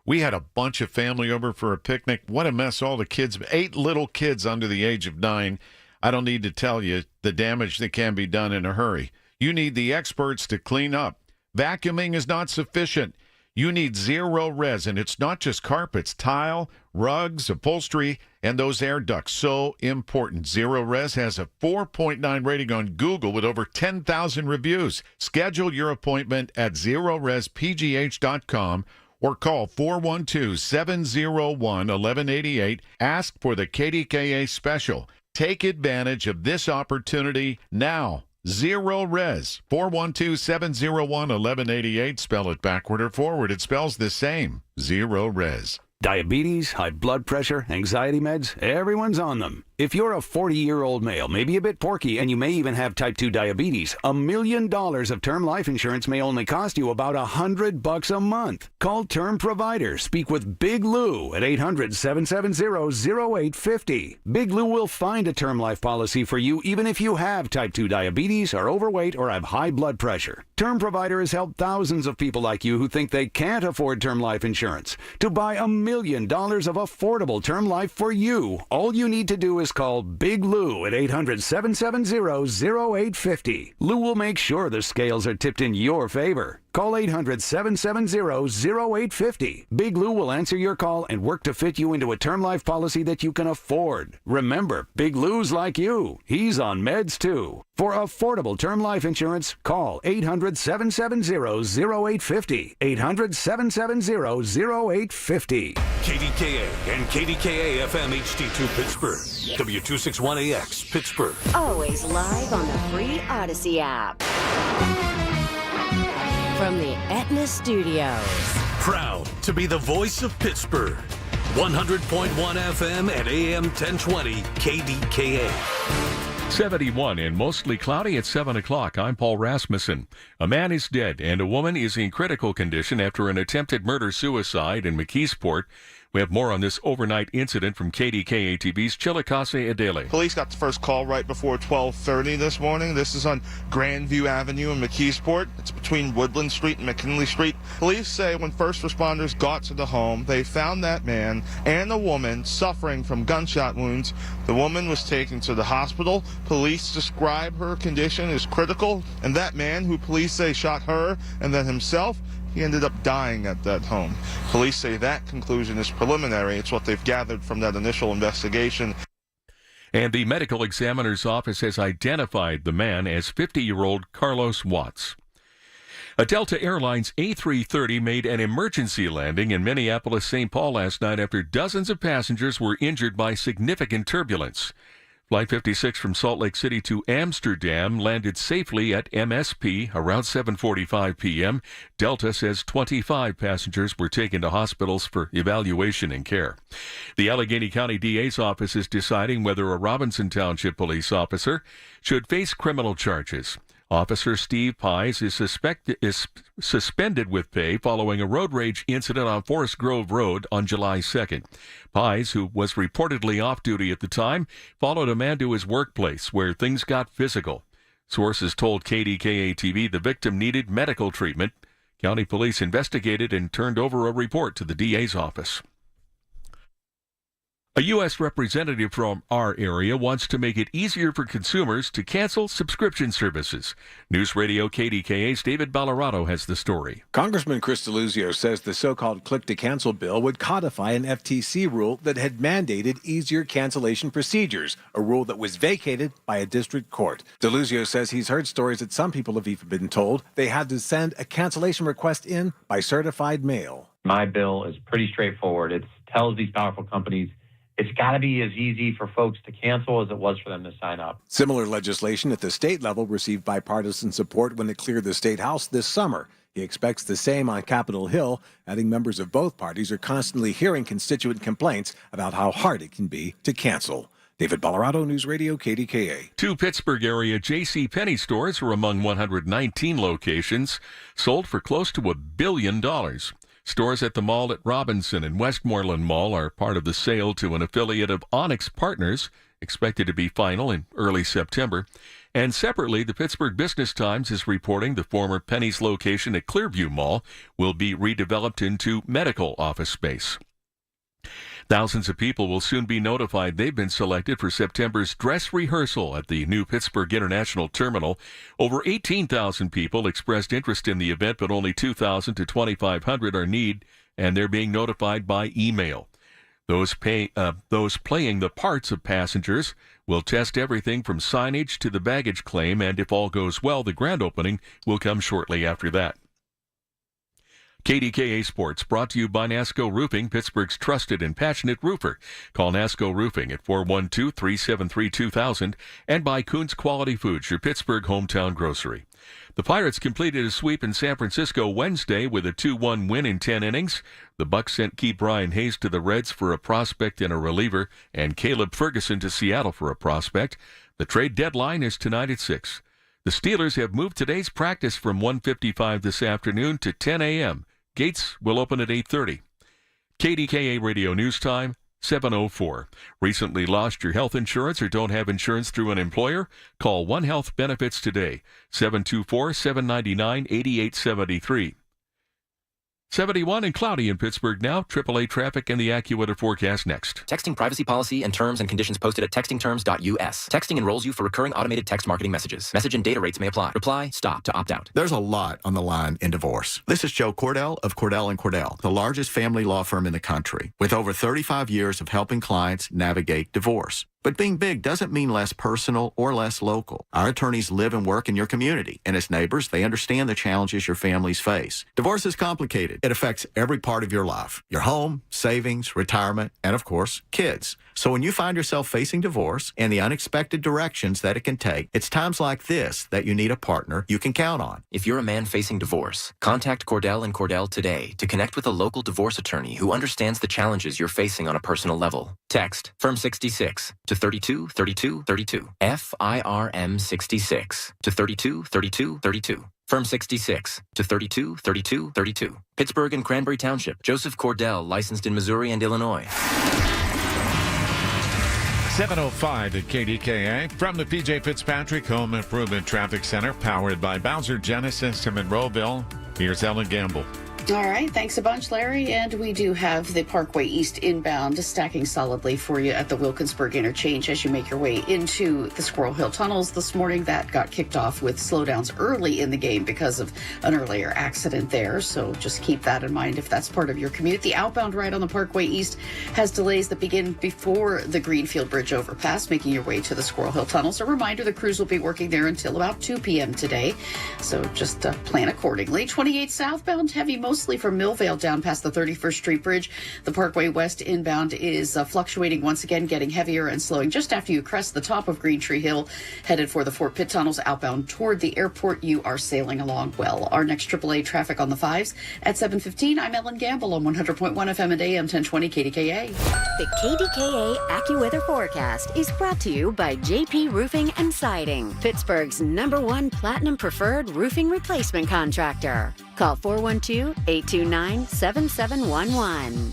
We had a bunch of family over for a picnic. What a mess, all the kids, 8 little kids under the age of 9. I don't need to tell you the damage that can be done in a hurry. You need the experts to clean up. Vacuuming is not sufficient. You need Zero Res, and it's not just carpets, tile, rugs, upholstery, and those air ducts. So important. Zero Res has a 4.9 rating on Google with over 10,000 reviews. Schedule your appointment at ZeroResPGH.com or call 412-701-1188. Ask for the KDKA special. Take advantage of this opportunity now. Zero Res, 412-701-1188. Spell it backward or forward. It spells the same. Zero Res. Diabetes, high blood pressure, anxiety meds, everyone's on them. If you're a 40-year-old male, maybe a bit porky, and you may even have type 2 diabetes, $1 million of term life insurance may only cost you about $100 a month. Call Term Provider. Speak with Big Lou at 800-770-0850. Big Lou will find a term life policy for you even if you have type 2 diabetes, are overweight, or have high blood pressure. Term Provider has helped thousands of people like you who think they can't afford term life insurance to buy $1 million of affordable term life for you. All you need to do is call Big Lou at 800-770-0850. Lou will make sure the scales are tipped in your favor. Call 800-770-0850. Big Lou will answer your call and work to fit you into a term life policy that you can afford. Remember, Big Lou's like you. He's on meds too. For affordable term life insurance, call 800-770-0850. 800-770-0850. KDKA and KDKA-FM HD2 Pittsburgh. W261AX Pittsburgh. Always live on the free Odyssey app. From the Aetna Studios. Proud to be the voice of Pittsburgh. 100.1 FM and AM 1020 KDKA. 71 and mostly cloudy at 7 o'clock. I'm Paul Rasmussen. A man is dead and a woman is in critical condition after an attempted murder-suicide in McKeesport. We have more on this overnight incident from KDKA-TV's Chillicothe Adele. Police got the first call right before 12:30 this morning. This is on Grandview Avenue in McKeesport. It's between Woodland Street and McKinley Street. Police say when first responders got to the home, they found that man and a woman suffering from gunshot wounds. The woman was taken to the hospital. Police describe her condition as critical, and that man, who police say shot her and then himself, he ended up dying at that home. Police say that conclusion is preliminary. It's what they've gathered from that initial investigation. And the medical examiner's office has identified the man as 50-year-old Carlos Watts. A Delta Airlines A330 made an emergency landing in Minneapolis-St. Paul last night after dozens of passengers were injured by significant turbulence. Flight 56 from Salt Lake City to Amsterdam landed safely at MSP around 7:45 p.m. Delta says 25 passengers were taken to hospitals for evaluation and care. The Allegheny County DA's office is deciding whether a Robinson Township police officer should face criminal charges. Officer Steve Pies is suspended with pay following a road rage incident on Forest Grove Road on July 2nd. Pies, who was reportedly off duty at the time, followed a man to his workplace where things got physical. Sources told KDKA-TV the victim needed medical treatment. County police investigated and turned over a report to the DA's office. A U.S. representative from our area wants to make it easier for consumers to cancel subscription services. News Radio KDKA's David Ballarado has the story. Congressman Chris DeLuzio says the so-called click-to-cancel bill would codify an FTC rule that had mandated easier cancellation procedures, a rule that was vacated by a district court. DeLuzio says he's heard stories that some people have even been told they had to send a cancellation request in by certified mail. My bill is pretty straightforward. It tells these powerful companies it's got to be as easy for folks to cancel as it was for them to sign up. Similar legislation at the state level received bipartisan support when it cleared the state house this summer. He expects the same on Capitol Hill, adding members of both parties are constantly hearing constituent complaints about how hard it can be to cancel. David Ballarado, News Radio KDKA. 2 Pittsburgh area JCPenney stores were among 119 locations sold for close to $1 billion. Stores at the mall at Robinson and Westmoreland Mall are part of the sale to an affiliate of Onyx Partners, expected to be final in early September. And separately, the Pittsburgh Business Times is reporting the former Penny's location at Clearview Mall will be redeveloped into medical office space. Thousands of people will soon be notified they've been selected for September's dress rehearsal at the new Pittsburgh International Terminal. Over 18,000 people expressed interest in the event, but only 2,000 to 2,500 are needed, and they're being notified by email. Those playing the parts of passengers will test everything from signage to the baggage claim, and if all goes well, the grand opening will come shortly after that. KDKA Sports brought to you by NASCO Roofing, Pittsburgh's trusted and passionate roofer. Call NASCO Roofing at 412-373-2000 and by Kuhn's Quality Foods, your Pittsburgh hometown grocery. The Pirates completed a sweep in San Francisco Wednesday with a 2-1 win in 10 innings. The Bucks sent Key Brian Hayes to the Reds for a prospect and a reliever, and Caleb Ferguson to Seattle for a prospect. The trade deadline is tonight at 6. The Steelers have moved today's practice from 1:55 this afternoon to 10 a.m. Gates will open at 8:30. KDKA Radio News Time, 7:04. Recently lost your health insurance or don't have insurance through an employer? Call One Health Benefits today, 724-799-8873. 71 and cloudy in Pittsburgh now. AAA traffic and the AccuWeather forecast next. Texting privacy policy and terms and conditions posted at textingterms.us. Texting enrolls you for recurring automated text marketing messages. Message and data rates may apply. Reply, stop to opt out. There's a lot on the line in divorce. This is Joe Cordell of Cordell & Cordell, the largest family law firm in the country, with over 35 years of helping clients navigate divorce. But being big doesn't mean less personal or less local. Our attorneys live and work in your community, and as neighbors, they understand the challenges your families face. Divorce is complicated. It affects every part of your life, your home, savings, retirement, and of course, kids. So when you find yourself facing divorce and the unexpected directions that it can take, it's times like this that you need a partner you can count on. If you're a man facing divorce, contact Cordell & Cordell today to connect with a local divorce attorney who understands the challenges you're facing on a personal level. Text Firm 66 to 32 32 32. FIRM 66 to 32 32 32. Firm 66 to 32 32 32. Pittsburgh and Cranberry Township. Joseph Cordell, licensed in Missouri and Illinois. 7:05 at KDKA from the PJ Fitzpatrick Home Improvement Traffic Center, powered by Bowser Genesis in Monroeville. Here's Ellen Gamble. All right, thanks a bunch, Larry. And we do have the Parkway East inbound stacking solidly for you at the Wilkinsburg interchange as you make your way into the Squirrel Hill tunnels this morning. That got kicked off with slowdowns early in the game because of an earlier accident there. So just keep that in mind if that's part of your commute. The outbound ride on the Parkway East has delays that begin before the Greenfield Bridge overpass, making your way to the Squirrel Hill tunnels. A reminder, the crews will be working there until about 2 p.m. today. So just plan accordingly. 28 southbound, heavy mostly from Millvale down past the 31st Street Bridge. The Parkway West inbound is fluctuating once again, getting heavier and slowing just after you crest the top of Green Tree Hill, headed for the Fort Pitt tunnels outbound toward the airport. You are sailing along well. Our next AAA traffic on the 5s at 7:15. I'm Ellen Gamble on 100.1 FM and AM 1020 KDKA. The KDKA AccuWeather forecast is brought to you by JP Roofing and Siding, Pittsburgh's #1 Platinum Preferred Roofing Replacement Contractor. Call 412-829-7711.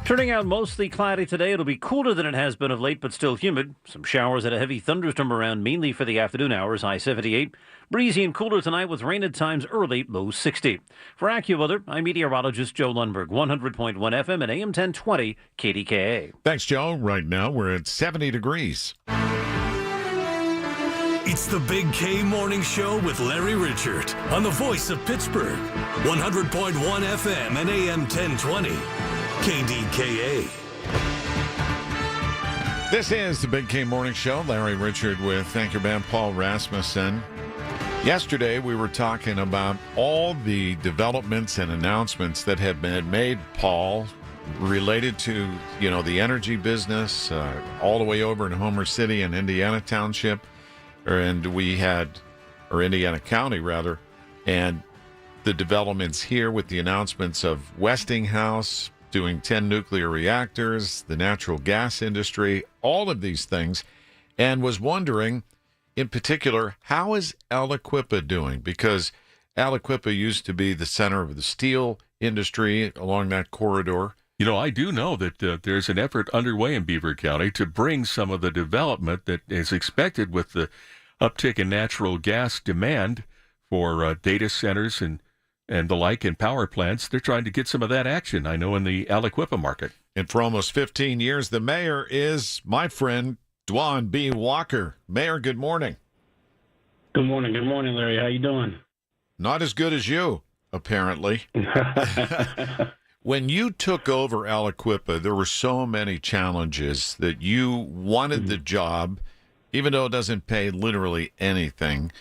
Turning out mostly cloudy today. It'll be cooler than it has been of late, but still humid. Some showers and a heavy thunderstorm around, mainly for the afternoon hours, high 78. Breezy and cooler tonight with rain at times early, low 60. For AccuWeather, I'm meteorologist Joe Lundberg, 100.1 FM and AM 1020 KDKA. Thanks, Joe. Right now, we're at 70 degrees. It's the Big K Morning Show with Larry Richert on the voice of Pittsburgh, 100.1 FM and AM 1020, KDKA. This is the Big K Morning Show. Larry Richert with anchorman Paul Rasmussen. Yesterday, we were talking about all the developments and announcements that have been made, Paul, related to, the energy business, all the way over in Homer City and Indiana Township. And we had, or Indiana County rather, and the developments here with the announcements of Westinghouse doing 10 nuclear reactors, the natural gas industry, all of these things, and was wondering in particular, how is Aliquippa doing? Because Aliquippa used to be the center of the steel industry along that corridor. I do know that there's an effort underway in Beaver County to bring some of the development that is expected with the uptick in natural gas demand for data centers and the like in power plants. They're trying to get some of that action, I know, in the Aliquippa market. And for almost 15 years, the mayor is my friend, Dwan B. Walker. Mayor, good morning. Good morning. Good morning, Larry. How you doing? Not as good as you, apparently. When you took over Aliquippa, there were so many challenges that you wanted the job, even though it doesn't pay literally anything,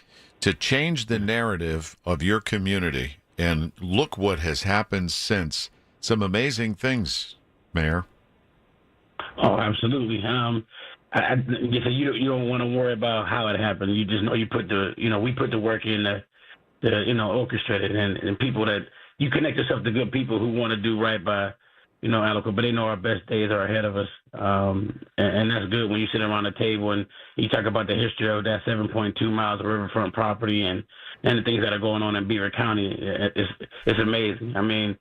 to change the narrative of your community. And look what has happened since. Some amazing things, Mayor. Oh, absolutely. You don't want to worry about how it happened. You just know we put the work in to orchestrate it, and people that you connect yourself to good people who want to do right by, Aliquippa, but they know our best days are ahead of us. And that's good when you sit around the table and you talk about the history of that 7.2 miles of riverfront property and the things that are going on in Beaver County. It's amazing. I mean,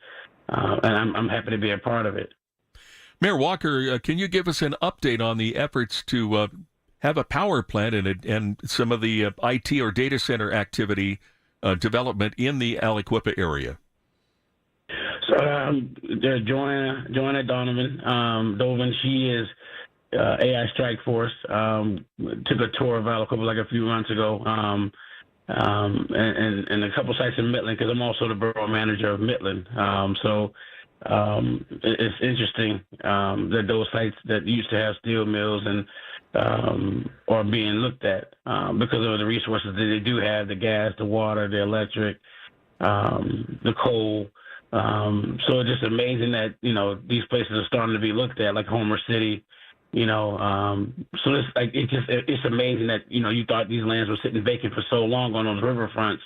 and I'm happy to be a part of it. Mayor Walker, can you give us an update on the efforts to have a power plant and some of the IT or data center activity development in the Aliquippa area? There's Joanna Donovan. Donovan, she is AI Strike Force. Took a tour of Aliquippa like a few months ago. And a couple sites in Midland, because I'm also the borough manager of Midland. So it's interesting that those sites that used to have steel mills and are being looked at because of the resources that they do have, the gas, the water, the electric, the coal. So it's just amazing that, these places are starting to be looked at, like Homer City. So it's amazing that you thought these lands were sitting vacant for so long on those riverfronts.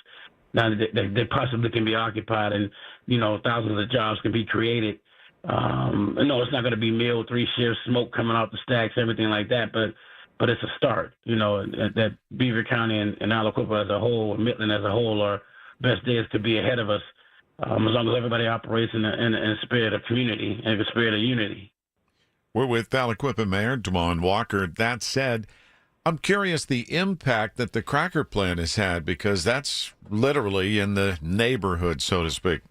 Now they possibly can be occupied, and thousands of jobs can be created. No, it's not going to be mill, 3 shifts, smoke coming out the stacks, everything like that. But it's a start. That Beaver County and Aliquippa as a whole, Midland as a whole, our best days could be ahead of us, as long as everybody operates in a spirit of community and a spirit of unity. We're with Aliquippa Mayor Dwan Walker. That said, I'm curious the impact that the cracker plant has had, because that's literally in the neighborhood, so to speak.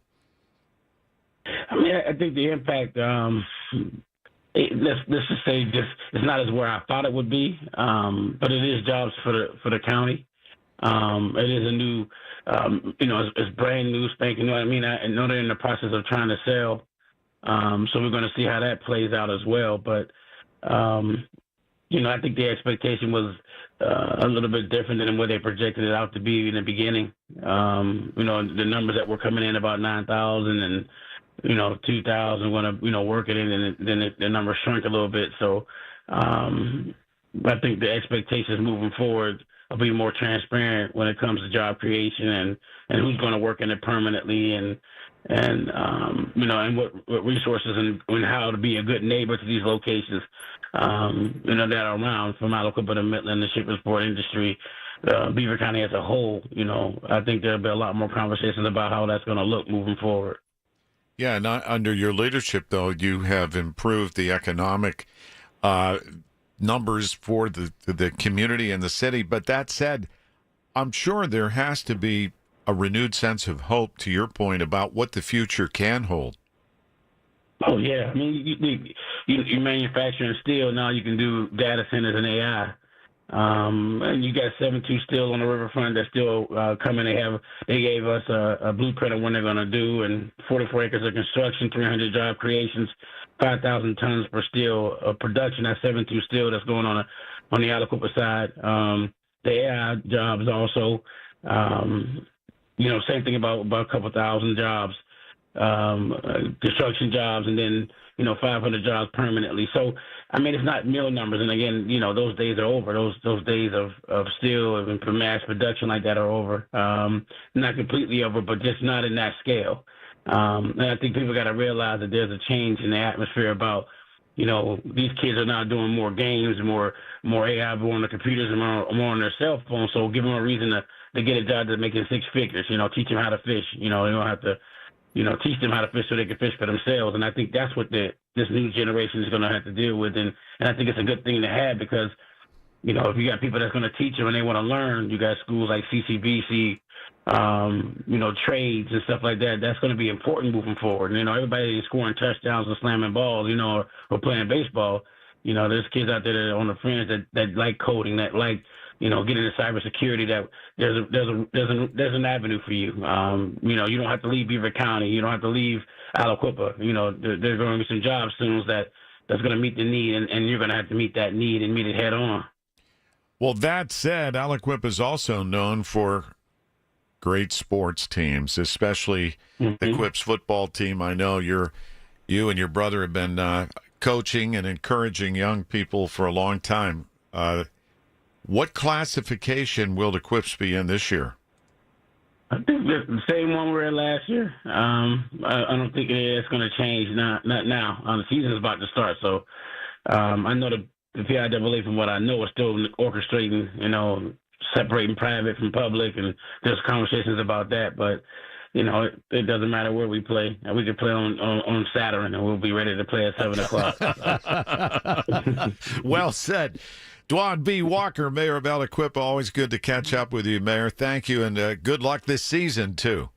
I mean, I think the impact, let's just say this, it's not as where I thought it would be, but it is jobs for the county. It is a new, it's brand new, spanking. I mean, I know they're in the process of trying to sell. So we're going to see how that plays out as well. But, I think the expectation was a little bit different than what they projected it out to be in the beginning. The numbers that were coming in about 9,000 and, 2,000 want to, work it in, and then the numbers shrunk a little bit. So I think the expectations moving forward will be more transparent when it comes to job creation and who's going to work in it permanently and what resources and how to be a good neighbor to these locations, that are around from Aliquippa to Midland, the shipping industry, Beaver County as a whole. I think there'll be a lot more conversations about how that's going to look moving forward. Yeah, and under your leadership, though, you have improved the economic numbers for the community and the city. But that said, I'm sure there has to be a renewed sense of hope, to your point, about what the future can hold. Oh, yeah. I mean, you manufacturing steel, now you can do data centers and AI. And you got 72 Steel on the riverfront that's still coming. They gave us a blueprint of what they're going to do, and 44 acres of construction, 300 job creations, 5,000 tons per steel production. That's 72 Steel that's going on the Aliquippa side. The AI jobs also. Same thing about a couple thousand jobs, construction jobs, and then, 500 jobs permanently. So, I mean, it's not mill numbers. And again, those days are over. Those days of steel and for mass production like that are over. Not completely over, but just not in that scale. And I think people got to realize that there's a change in the atmosphere about, these kids are now doing more games, more AI, more on the computers, and more on their cell phones. So give them a reason to get a job that's making 6 figures, teach them how to fish. They don't have to, teach them how to fish so they can fish for themselves. And I think that's what this new generation is going to have to deal with. And I think it's a good thing to have because, if you got people that's going to teach them and they want to learn, you got schools like CCBC, trades and stuff like that. That's going to be important moving forward. Everybody is scoring touchdowns and slamming balls, or playing baseball. There's kids out there that are on the fringe that like coding, that like, getting into cybersecurity, that there's an avenue for you. You don't have to leave Beaver County. You don't have to leave Aliquippa. There's going to be some jobs soon that's going to meet the need, and you're going to have to meet that need and meet it head on. Well, that said, Aliquippa is also known for great sports teams, especially the Quips football team. I know you and your brother have been coaching and encouraging young people for a long time. What classification will the Quips be in this year? I think the same one we were in last year. I don't think it's going to change. Not now. The season's about to start, so I know the PIAA, from what I know, is still orchestrating, separating private from public, and there's conversations about that. But it doesn't matter where we play. We can play on Saturn, and we'll be ready to play at 7:00. Well said. Dwan B. Walker, Mayor of Aliquippa, always good to catch up with you, Mayor. Thank you, and good luck this season, too.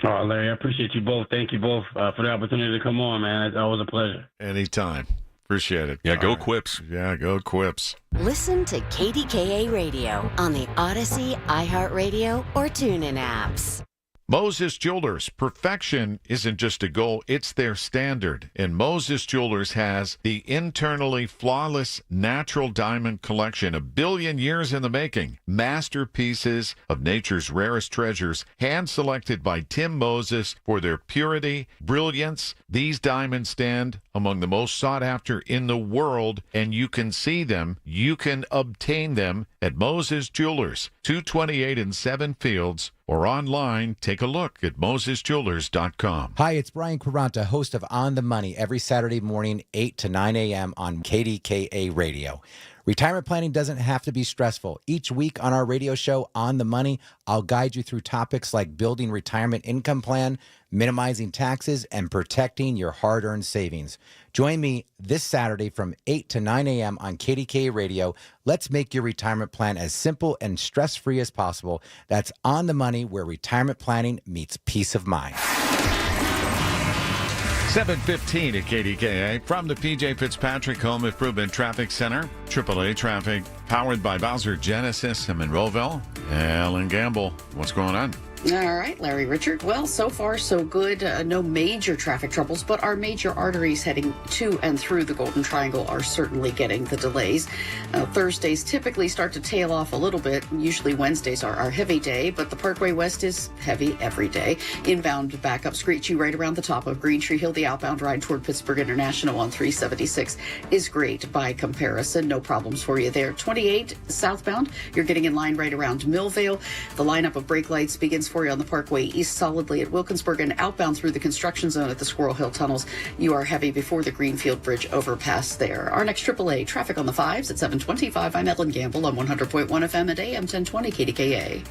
Oh, Larry, I appreciate you both. Thank you both for the opportunity to come on, man. It's always a pleasure. Anytime. Appreciate it. Yeah, go Quips. Yeah, go Quips. Listen to KDKA Radio on the Odyssey, iHeartRadio, or TuneIn apps. Moses Jewelers. Perfection isn't just a goal, it's their standard. And Moses Jewelers has the internally flawless natural diamond collection, 1 billion years in the making. Masterpieces of nature's rarest treasures, hand-selected by Tim Moses for their purity, brilliance. These diamonds stand among the most sought after in the world, and you can see them, you can obtain them at Moses Jewelers, 228 in 7 Fields, or online. Take a look at mosesjewelers.com. Hi, it's Brian Quaranta, host of On the Money, every Saturday morning, 8 to 9 a.m. on KDKA Radio. Retirement planning doesn't have to be stressful. Each week on our radio show, On the Money, I'll guide you through topics like building retirement income plan, minimizing taxes, and protecting your hard-earned savings. Join me this Saturday from 8 to 9 a.m. on KDKA Radio. Let's make your retirement plan as simple and stress-free as possible. That's On the Money, where retirement planning meets peace of mind. 7:15 at KDKA from the PJ Fitzpatrick Home Improvement Traffic Center. AAA traffic powered by Bowser Genesis in Monroeville. Alan Gamble, what's going on? All right, Larry Richard. Well, so far, so good. No major traffic troubles, but our major arteries heading to and through the Golden Triangle are certainly getting the delays. Thursdays typically start to tail off a little bit. Usually Wednesdays are our heavy day, but the Parkway West is heavy every day. Inbound backup screech you right around the top of Green Tree Hill. The outbound ride toward Pittsburgh International on 376 is great by comparison. No problems for you there. 28 southbound, you're getting in line right around Millvale. The lineup of brake lights begins for you on the Parkway East solidly at Wilkinsburg, and outbound through the construction zone at the Squirrel Hill Tunnels. You are heavy before the Greenfield Bridge overpass there. Our next AAA traffic on the 5s at 7:25. I'm Ellen Gamble on 100.1 FM at AM 1020 KDKA.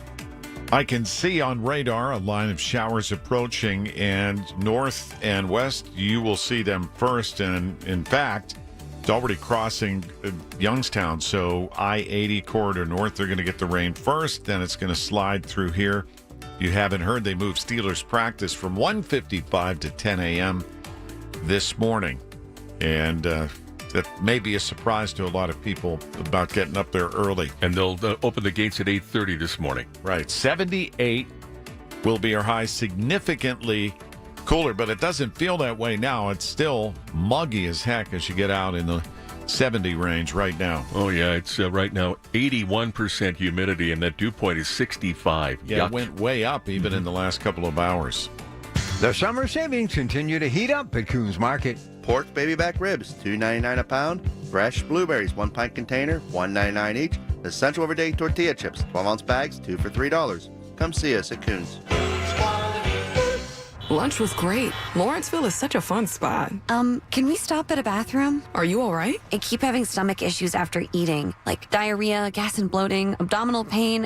I can see on radar a line of showers approaching, and north and west, you will see them first. And in fact, it's already crossing Youngstown, so I-80 corridor north, they're going to get the rain first, then it's going to slide through here. You haven't heard, they moved Steelers practice from 1:55 to 10 a.m. this morning. And that may be a surprise to a lot of people about getting up there early. And they'll open the gates at 8:30 this morning. Right. 78 will be our high, significantly cooler, but it doesn't feel that way now. It's still muggy as heck as you get out in the 70 range right now. Oh, yeah. It's right now 81% humidity, and that dew point is 65. Yeah, Yuck. it went way up even in the last couple of hours. The summer savings continue to heat up at Coons Market. Pork baby back ribs, $2.99 a pound. Fresh blueberries, 1 pint container, $1.99 each. Essential everyday tortilla chips, 12-ounce bags, 2 for $3. Come see us at Coons. Lunch was great. Lawrenceville is such a fun spot. Can we stop at a bathroom? Are you all right? I keep having stomach issues after eating, like diarrhea, gas and bloating, abdominal pain,